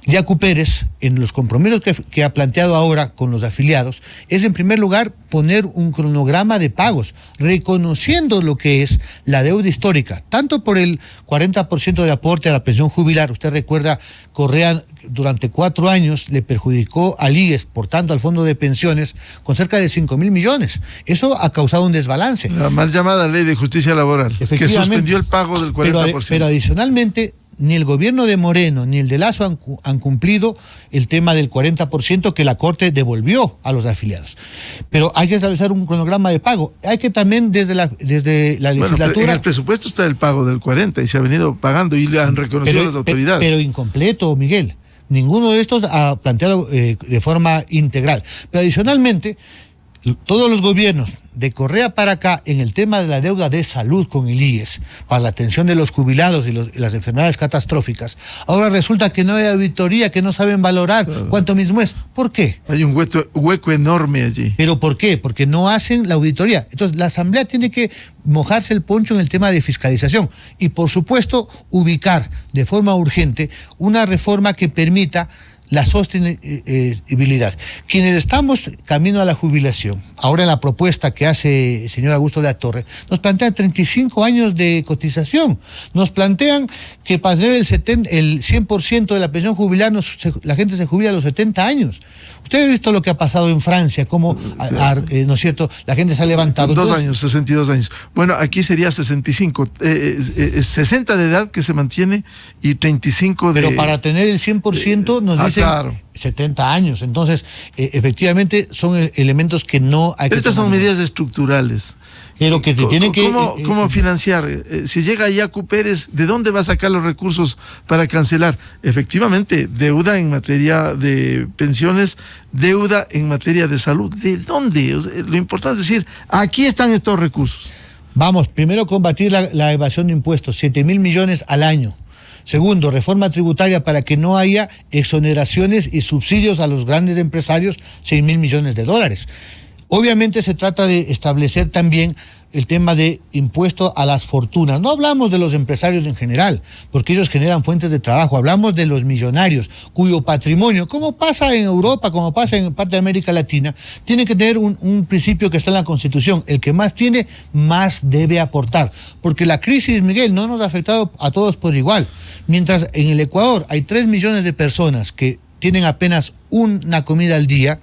Yacu Pérez, en los compromisos que ha planteado ahora con los afiliados, es en primer lugar poner un cronograma de pagos, reconociendo lo que es la deuda histórica, tanto por el 40% de aporte a la pensión jubilar. Usted recuerda, Correa durante 4 años le perjudicó al IES, por tanto al Fondo de Pensiones, con cerca de 5.000 millones. Eso ha causado un desbalance. La mal llamada Ley de Justicia Laboral, que suspendió el pago del 40%. Pero adicionalmente, ni el gobierno de Moreno ni el de Lasso han cumplido el tema del 40% que la Corte devolvió a los afiliados. Pero hay que establecer un cronograma de pago. Hay que también desde la legislatura... Bueno, en el presupuesto está el pago del 40% y se ha venido pagando y le han reconocido las autoridades. Pero incompleto, Miguel. Ninguno de estos ha planteado de forma integral. Pero adicionalmente, todos los gobiernos de Correa para acá en el tema de la deuda de salud con el IES para la atención de los jubilados y las enfermedades catastróficas, ahora resulta que no hay auditoría, que no saben valorar cuánto mismo es. ¿Por qué? Hay un hueco enorme allí. ¿Pero por qué? Porque no hacen la auditoría. Entonces la Asamblea tiene que mojarse el poncho en el tema de fiscalización y por supuesto ubicar de forma urgente una reforma que permita la sostenibilidad. Quienes estamos camino a la jubilación, ahora en la propuesta que hace el señor Augusto de la Torre, nos plantean 35 años de cotización. Nos plantean que para tener el 100% de la pensión jubilar, la gente se jubila a los 70 años. Usted ha visto lo que ha pasado en Francia, cómo, ¿no es cierto?, la gente se ha levantado. 2 años, 62 años. Bueno, aquí sería 65. 60 de edad que se mantiene y 35 de... Pero para tener el 100% nos dicen... Claro. 70 años. Entonces, efectivamente, son elementos que no hay que... Estas son medidas estructurales. Pero que te tienen que... ¿Cómo financiar? Si llega Yacu Pérez, ¿de dónde va a sacar los recursos para cancelar? Efectivamente, deuda en materia de pensiones, deuda en materia de salud. ¿De dónde? O sea, lo importante es decir, aquí están estos recursos. Vamos, primero combatir la evasión de impuestos, 7.000 millones al año. Segundo, reforma tributaria para que no haya exoneraciones y subsidios a los grandes empresarios, 6.000 millones de dólares. Obviamente se trata de establecer también el tema de impuesto a las fortunas. No hablamos de los empresarios en general, porque ellos generan fuentes de trabajo. Hablamos de los millonarios, cuyo patrimonio, como pasa en Europa, como pasa en parte de América Latina, tiene que tener un principio que está en la Constitución. El que más tiene, más debe aportar. Porque la crisis, Miguel, no nos ha afectado a todos por igual. Mientras en el Ecuador hay 3 millones de personas que tienen apenas una comida al día,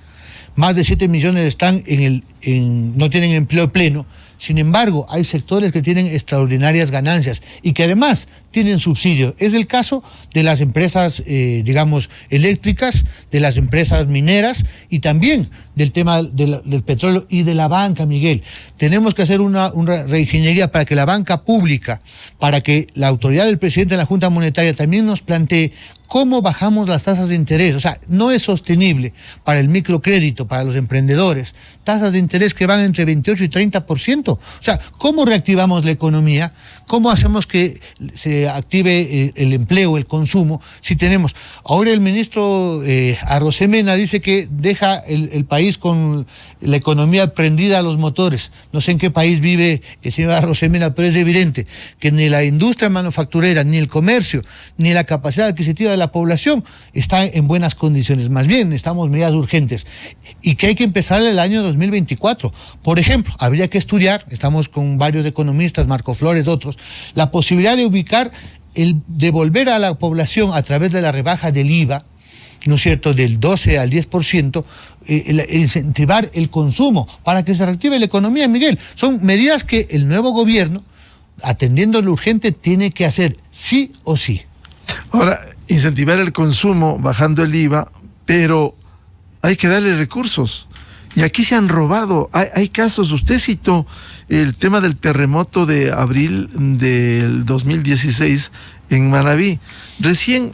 más de 7 millones están no tienen empleo pleno. Sin embargo, hay sectores que tienen extraordinarias ganancias y que además tienen subsidio. Es el caso de las empresas, digamos, eléctricas, de las empresas mineras y también del tema del petróleo y de la banca, Miguel. Tenemos que hacer una reingeniería para que la banca pública, para que la autoridad del presidente de la Junta Monetaria también nos plantee cómo bajamos las tasas de interés. O sea, no es sostenible para el microcrédito, para los emprendedores, tasas de interés que van entre 28 y 30%. O sea, ¿cómo reactivamos la economía? ¿Cómo hacemos que se active el empleo, el consumo? Si tenemos... Ahora el ministro Arosemena dice que deja el país con la economía prendida a los motores. No sé en qué país vive el señor Arosemena, pero es evidente que ni la industria manufacturera, ni el comercio, ni la capacidad adquisitiva de la población está en buenas condiciones. Más bien, necesitamos medidas urgentes y que hay que empezar el año 2024. Por ejemplo, habría que estudiar, estamos con varios economistas, Marco Flores, otros, la posibilidad de ubicar, el devolver a la población a través de la rebaja del IVA, ¿no es cierto?, del 12 al 10%, incentivar el consumo para que se reactive la economía, Miguel. Son medidas que el nuevo gobierno, atendiendo lo urgente, tiene que hacer sí o sí. Ahora, incentivar el consumo bajando el IVA, pero hay que darle recursos. Y aquí se han robado. Hay casos, usted citó el tema del terremoto de abril del 2016 en Manabí. Recién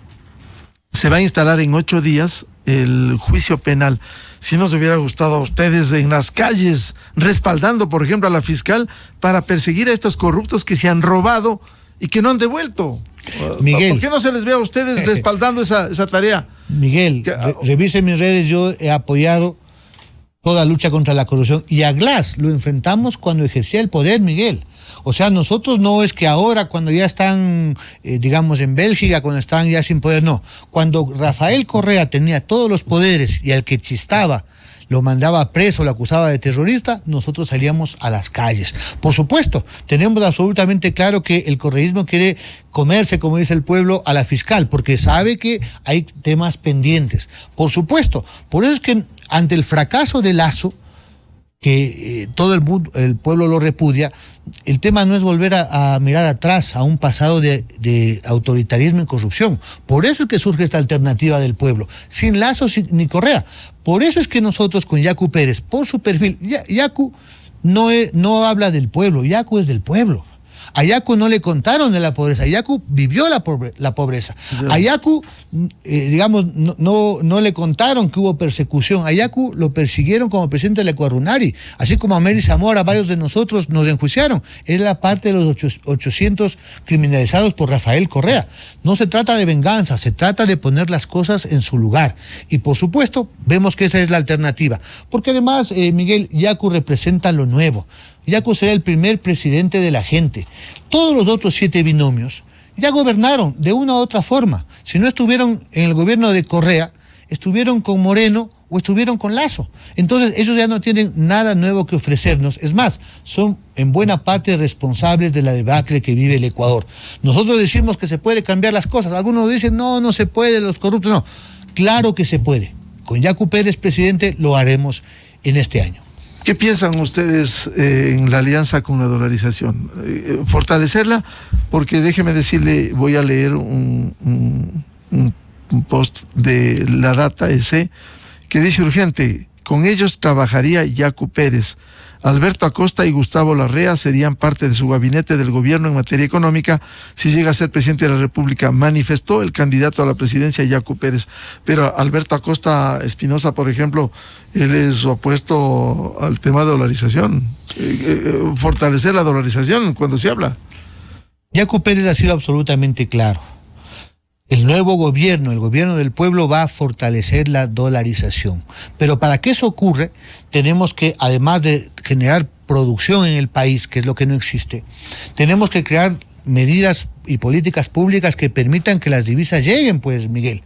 se va a instalar en 8 días el juicio penal. Si nos hubiera gustado a ustedes en las calles, respaldando, por ejemplo, a la fiscal para perseguir a estos corruptos que se han robado y que no han devuelto. Miguel, ¿por qué no se les ve a ustedes respaldando esa tarea? Miguel, revise mis redes, yo he apoyado toda lucha contra la corrupción y a Glass lo enfrentamos cuando ejercía el poder, Miguel. O sea, nosotros no es que ahora cuando ya están, digamos, en Bélgica, cuando están ya sin poder, no. Cuando Rafael Correa tenía todos los poderes y al que chistaba lo mandaba preso, lo acusaba de terrorista, nosotros salíamos a las calles. Por supuesto, tenemos absolutamente claro que el correísmo quiere comerse, como dice el pueblo, a la fiscal, porque sabe que hay temas pendientes. Por supuesto, por eso es que ante el fracaso de Lasso, que todo el pueblo lo repudia, el tema no es volver a mirar atrás a un pasado de autoritarismo y corrupción. Por eso es que surge esta alternativa del pueblo, sin Lasso ni Correa. Por eso es que nosotros con Yacu Pérez, por su perfil, Yacu no habla del pueblo, Yacu es del pueblo. A Yacu no le contaron de la pobreza, Yacu vivió la pobreza. A Yacu, digamos, no le contaron que hubo persecución. A Yacu lo persiguieron como presidente de la Ecuarunari, así como a Mary Zamora, varios de nosotros nos enjuiciaron. Es la parte de los 800 criminalizados por Rafael Correa. No se trata de venganza, se trata de poner las cosas en su lugar. Y por supuesto, vemos que esa es la alternativa. Porque además, Miguel, Yacu representa lo nuevo. Yacu será el primer presidente de la gente. Todos los otros 7 binomios ya gobernaron de una u otra forma. Si no estuvieron en el gobierno de Correa, estuvieron con Moreno o estuvieron con Lasso. Entonces ellos ya no tienen nada nuevo que ofrecernos. Es más, son en buena parte responsables de la debacle que vive el Ecuador. Nosotros decimos que se puede cambiar las cosas. Algunos dicen, no se puede, los corruptos. No, claro que se puede. Con Yacu Pérez presidente lo haremos en este año. ¿Qué piensan ustedes en la alianza con la dolarización? ¿Fortalecerla? Porque déjeme decirle, voy a leer un post de La Data S que dice urgente, con ellos trabajaría Yacu Pérez. Alberto Acosta y Gustavo Larrea serían parte de su gabinete del gobierno en materia económica si llega a ser presidente de la República, manifestó el candidato a la presidencia Yacu Pérez. Pero Alberto Acosta Espinosa, por ejemplo, él es opuesto al tema de dolarización, fortalecer la dolarización cuando se habla. Yacu Pérez ha sido absolutamente claro. El nuevo gobierno, el gobierno del pueblo, va a fortalecer la dolarización. Pero para que eso ocurra, tenemos que, además de generar producción en el país, que es lo que no existe, tenemos que crear medidas y políticas públicas que permitan que las divisas lleguen, pues, Miguel.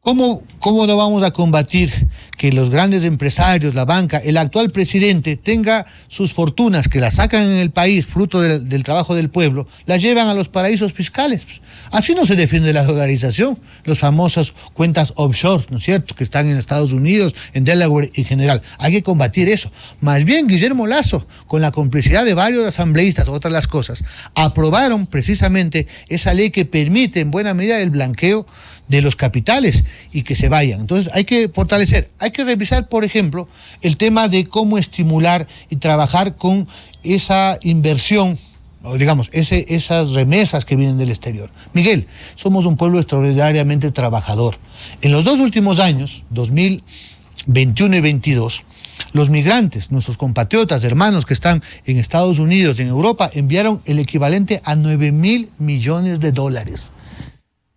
¿Cómo no vamos a combatir que los grandes empresarios, la banca, el actual presidente tenga sus fortunas que las sacan en el país, fruto del trabajo del pueblo, las llevan a los paraísos fiscales? Así no se defiende la dolarización, las famosas cuentas offshore, ¿no es cierto?, que están en Estados Unidos, en Delaware en general. Hay que combatir eso. Más bien, Guillermo Lasso, con la complicidad de varios asambleístas, otras las cosas, aprobaron precisamente esa ley que permite en buena medida el blanqueo de los capitales y que se vayan. Entonces hay que fortalecer, hay que revisar, por ejemplo, el tema de cómo estimular y trabajar con esa inversión, o digamos, esas remesas que vienen del exterior. Miguel, somos un pueblo extraordinariamente trabajador. En los 2 últimos años, 2021 y 22, los migrantes, nuestros compatriotas, hermanos que están en Estados Unidos, en Europa, enviaron el equivalente a $9,000 millones.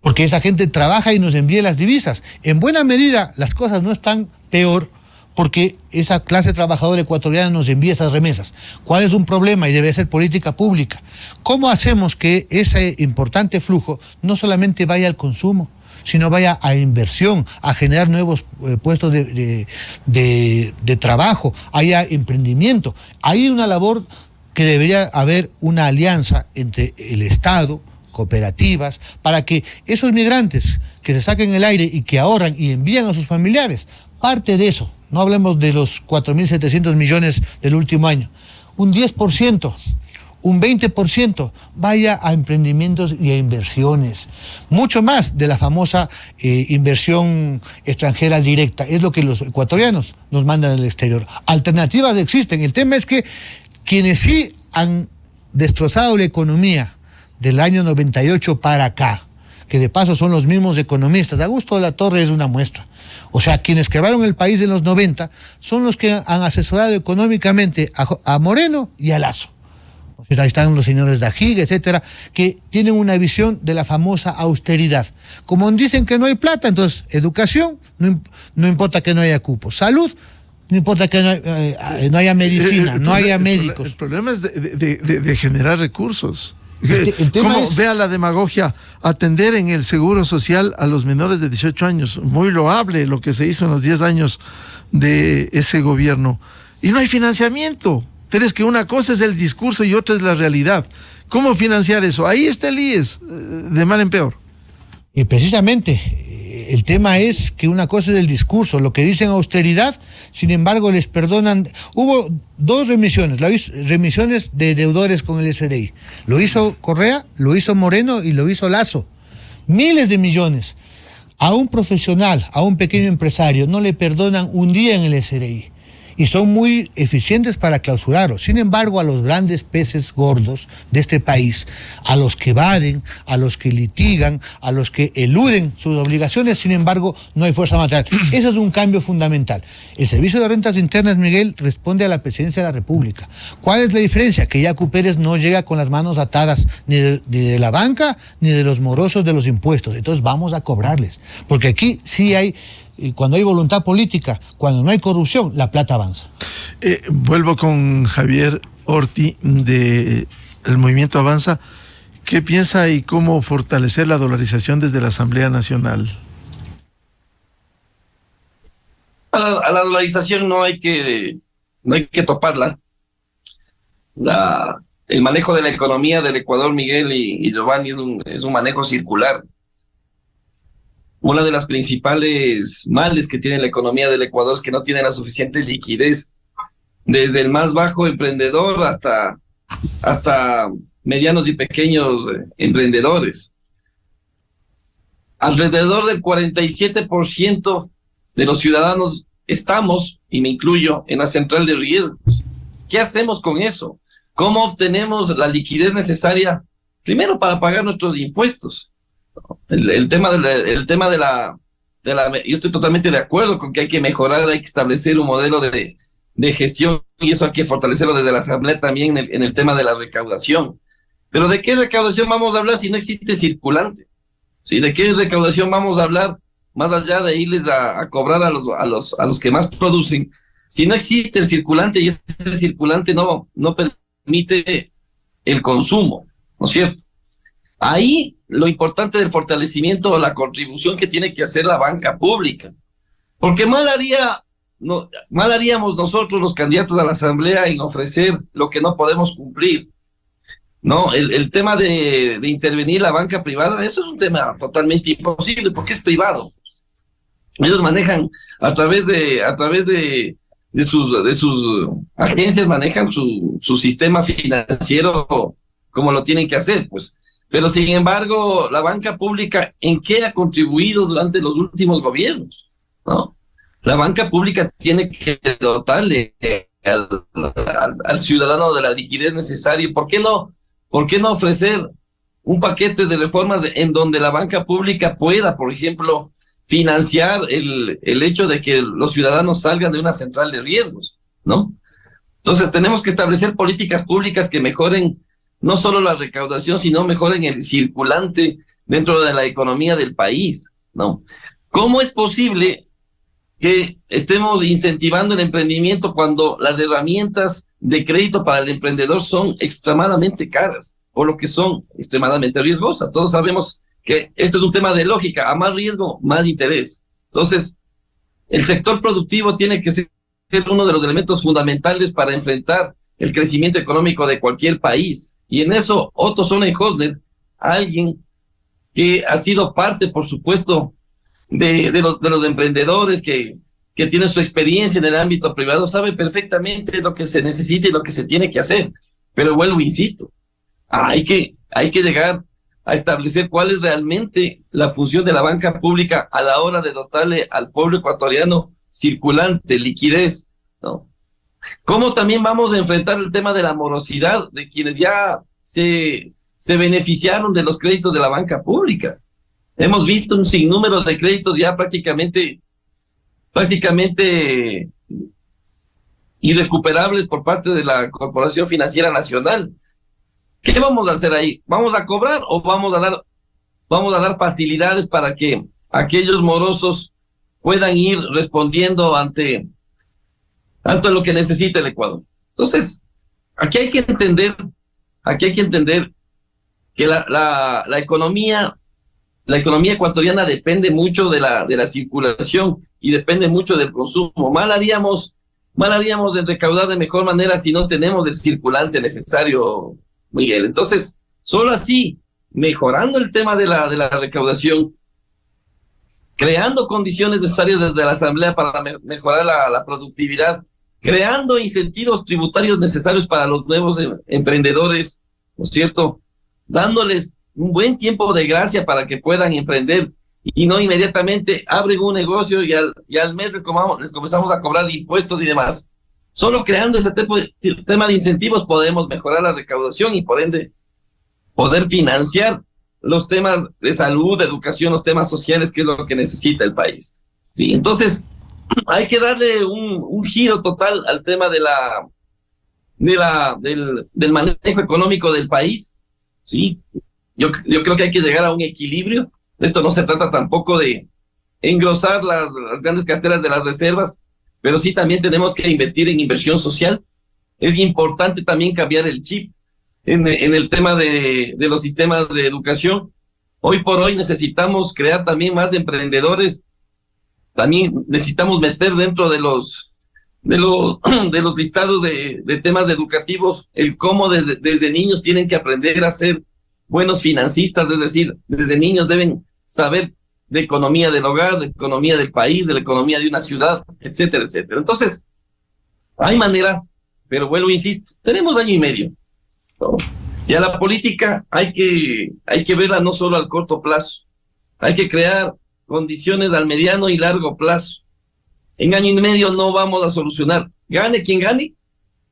Porque esa gente trabaja y nos envía las divisas. En buena medida, las cosas no están peor porque esa clase trabajadora ecuatoriana nos envía esas remesas. ¿Cuál es un problema? Y debe ser política pública. ¿Cómo hacemos que ese importante flujo no solamente vaya al consumo, sino vaya a inversión, a generar nuevos puestos de trabajo, haya emprendimiento? Hay una labor que debería haber una alianza entre el Estado, cooperativas, para que esos migrantes que se saquen el aire y que ahorran y envían a sus familiares, parte de eso, no hablemos de los 4.700 millones del último año, un 10%, un 20% vaya a emprendimientos y a inversiones, mucho más de la famosa inversión extranjera directa, es lo que los ecuatorianos nos mandan del exterior. Alternativas existen, el tema es que quienes sí han destrozado la economía del año 98 para acá, que de paso son los mismos economistas, Augusto de la Torre es una muestra. O sea, quienes quebraron el país en los 90 son los que han asesorado económicamente a Moreno y a Lasso. O sea, ahí están los señores Dajiga, etcétera, que tienen una visión de la famosa austeridad. Como dicen que no hay plata, entonces educación, no importa que no haya cupos. Salud, no importa que no haya medicina, no haya médicos. El problema es de generar recursos. ¿Cómo vea la demagogia? Atender en el seguro social a los menores de 18 años. Muy loable lo que se hizo en los 10 años de ese gobierno. Y no hay financiamiento. Pero es que una cosa es el discurso y otra es la realidad. ¿Cómo financiar eso? Ahí está el IES, de mal en peor. Y precisamente, el tema es que una cosa es el discurso, lo que dicen austeridad, sin embargo les perdonan. Hubo 2 remisiones, remisiones de deudores con el SRI. Lo hizo Correa, lo hizo Moreno y lo hizo Lasso. Miles de millones. A un profesional, a un pequeño empresario, no le perdonan un día en el SRI. Y son muy eficientes para clausurarlo. Sin embargo, a los grandes peces gordos de este país, a los que evaden, a los que litigan, a los que eluden sus obligaciones, sin embargo, no hay fuerza material. Eso es un cambio fundamental. El Servicio de Rentas Internas, Miguel, responde a la Presidencia de la República. ¿Cuál es la diferencia? Que Yacu Pérez no llega con las manos atadas ni de la banca ni de los morosos de los impuestos. Entonces vamos a cobrarles. Porque aquí sí hay... Y cuando hay voluntad política, cuando no hay corrupción, la plata avanza. Vuelvo con Javier Orti del Movimiento Avanza. ¿Qué piensa y cómo fortalecer la dolarización desde la Asamblea Nacional? A la dolarización no hay que toparla. El manejo de la economía del Ecuador, Miguel y Giovanni, es un manejo circular. Una de las principales males que tiene la economía del Ecuador es que no tiene la suficiente liquidez, desde el más bajo emprendedor hasta medianos y pequeños emprendedores. Alrededor del 47% de los ciudadanos estamos, y me incluyo, en la central de riesgos. ¿Qué hacemos con eso? ¿Cómo obtenemos la liquidez necesaria? Primero, para pagar nuestros impuestos. El tema de la yo estoy totalmente de acuerdo con que hay que mejorar, hay que establecer un modelo de gestión, y eso hay que fortalecerlo desde la Asamblea también en el tema de la recaudación. Pero ¿de qué recaudación vamos a hablar si no existe circulante? ¿Sí? ¿De qué recaudación vamos a hablar más allá de irles a cobrar a los que más producen? Si no existe el circulante, y ese circulante no permite el consumo, ¿no es cierto? Ahí lo importante del fortalecimiento o la contribución que tiene que hacer la banca pública, porque mal haríamos nosotros los candidatos a la asamblea en ofrecer lo que no podemos cumplir. No, el tema de intervenir la banca privada, eso es un tema totalmente imposible porque es privado. Ellos manejan a través de sus agencias, manejan su sistema financiero como lo tienen que hacer, pues. Pero sin embargo, la banca pública, ¿en qué ha contribuido durante los últimos gobiernos? ¿No? La banca pública tiene que dotarle al ciudadano de la liquidez necesaria. ¿Por qué no ofrecer un paquete de reformas en donde la banca pública pueda, por ejemplo, financiar el hecho de que los ciudadanos salgan de una central de riesgos, ¿no? Entonces tenemos que establecer políticas públicas que mejoren no solo la recaudación, sino mejoren el circulante dentro de la economía del país, ¿no? ¿Cómo es posible que estemos incentivando el emprendimiento cuando las herramientas de crédito para el emprendedor son extremadamente caras, o lo que son extremadamente riesgosas? Todos sabemos que esto es un tema de lógica, a más riesgo, más interés. Entonces, el sector productivo tiene que ser uno de los elementos fundamentales para enfrentar el crecimiento económico de cualquier país. Y en eso, Otto Sonnenhösner, alguien que ha sido parte, por supuesto, de los emprendedores que tienen su experiencia en el ámbito privado, sabe perfectamente lo que se necesita y lo que se tiene que hacer. Pero vuelvo, insisto, hay que llegar a establecer cuál es realmente la función de la banca pública a la hora de dotarle al pueblo ecuatoriano circulante, liquidez, ¿no? ¿Cómo también vamos a enfrentar el tema de la morosidad de quienes ya se beneficiaron de los créditos de la banca pública? Hemos visto un sinnúmero de créditos ya prácticamente irrecuperables por parte de la Corporación Financiera Nacional. ¿Qué vamos a hacer ahí? ¿Vamos a cobrar o vamos a dar facilidades para que aquellos morosos puedan ir respondiendo ante lo que necesita el Ecuador? Entonces, aquí hay que entender que la economía ecuatoriana depende mucho de la circulación y depende mucho del consumo. Mal haríamos en recaudar de mejor manera si no tenemos el circulante necesario, Miguel. Entonces, solo así, mejorando el tema de la recaudación, creando condiciones necesarias desde la Asamblea para mejorar la productividad, creando incentivos tributarios necesarios para los nuevos emprendedores, ¿no es cierto? Dándoles un buen tiempo de gracia para que puedan emprender y no inmediatamente abren un negocio y al mes les comenzamos a cobrar impuestos y demás. Solo creando ese tema de incentivos podemos mejorar la recaudación y por ende poder financiar los temas de salud, de educación, los temas sociales, que es lo que necesita el país. Sí, entonces hay que darle un giro total al tema del manejo económico del país. Sí, yo creo que hay que llegar a un equilibrio. Esto no se trata tampoco de engrosar las grandes carteras de las reservas, pero sí también tenemos que invertir en inversión social. Es importante también cambiar el chip en el tema de los sistemas de educación. Hoy por hoy necesitamos crear también más emprendedores. También necesitamos meter dentro de los listados de temas educativos el cómo desde niños tienen que aprender a ser buenos financistas, es decir, desde niños deben saber de economía del hogar, de economía del país, de la economía de una ciudad, etcétera, etcétera. Entonces, hay maneras, pero vuelvo, insisto, tenemos año y medio, ¿no? Y a la política hay que verla no solo al corto plazo, hay que crear condiciones al mediano y largo plazo. En año y medio no vamos a solucionar, gane quien gane,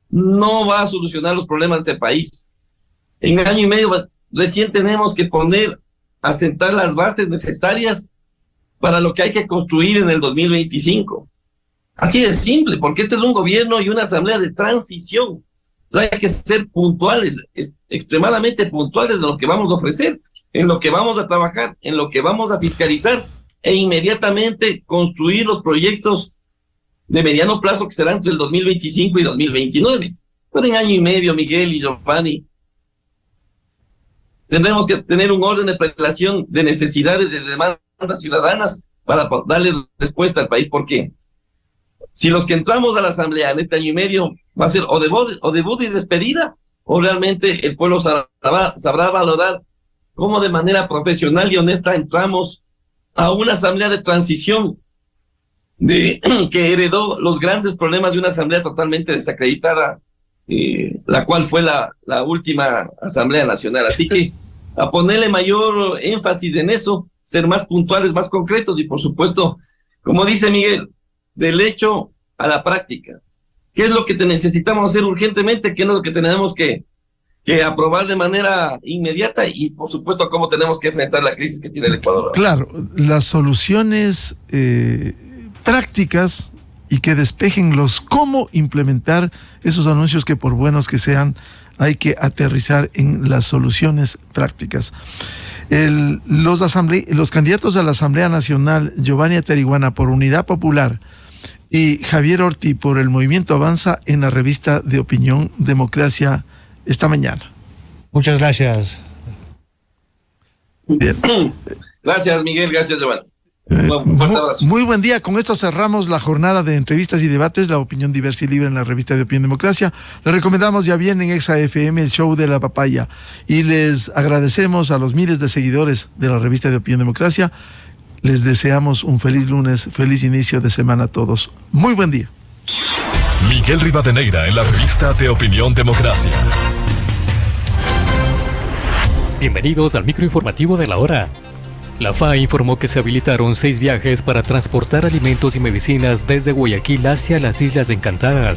no va a solucionar los problemas de este país. En año y medio recién tenemos que asentar las bases necesarias para lo que hay que construir en el 2025. Así de simple, porque este es un gobierno y una asamblea de transición. O sea, hay que ser puntuales, extremadamente puntuales en lo que vamos a ofrecer, en lo que vamos a trabajar, en lo que vamos a fiscalizar e inmediatamente construir los proyectos de mediano plazo que serán entre el 2025 y 2029. Pero en año y medio, Miguel y Giovanni, Tendremos que tener un orden de prelación de necesidades, de demandas ciudadanas para darle respuesta al país. ¿Por qué? Si los que entramos a la Asamblea en este año y medio va a ser o debut y despedida, o realmente el pueblo sabrá valorar cómo de manera profesional y honesta entramos a una Asamblea de transición que heredó los grandes problemas de una Asamblea totalmente desacreditada, la cual fue la última Asamblea Nacional. Así que a ponerle mayor énfasis en eso, ser más puntuales, más concretos y por supuesto, como dice Miguel, del hecho a la práctica. ¿Qué es lo que necesitamos hacer urgentemente? ¿Qué es lo que tenemos que aprobar de manera inmediata? Y por supuesto, cómo tenemos que enfrentar la crisis que tiene el Ecuador. Claro, las soluciones prácticas y que despejen cómo implementar esos anuncios que por buenos que sean, hay que aterrizar en las soluciones prácticas. Los candidatos a la Asamblea Nacional, Giovanni Ateriguana por Unidad Popular y Javier Orti por el Movimiento Avanza, en la revista de opinión Democracia esta mañana. Muchas gracias. Bien. Gracias, Miguel. Gracias, Giovanni. Un fuerte abrazo. Muy buen día. Con esto cerramos la jornada de entrevistas y debates, la opinión diversa y libre en la revista de opinión Democracia. Les recomendamos ya bien en Exa FM el show de la papaya y les agradecemos a los miles de seguidores de la revista de opinión Democracia. Les deseamos un feliz lunes, feliz inicio de semana a todos. Muy buen día. Miguel Rivadeneira en la revista de opinión Democracia. Bienvenidos al microinformativo de la hora. La FAA informó que se habilitaron 6 viajes para transportar alimentos y medicinas desde Guayaquil hacia las Islas Encantadas.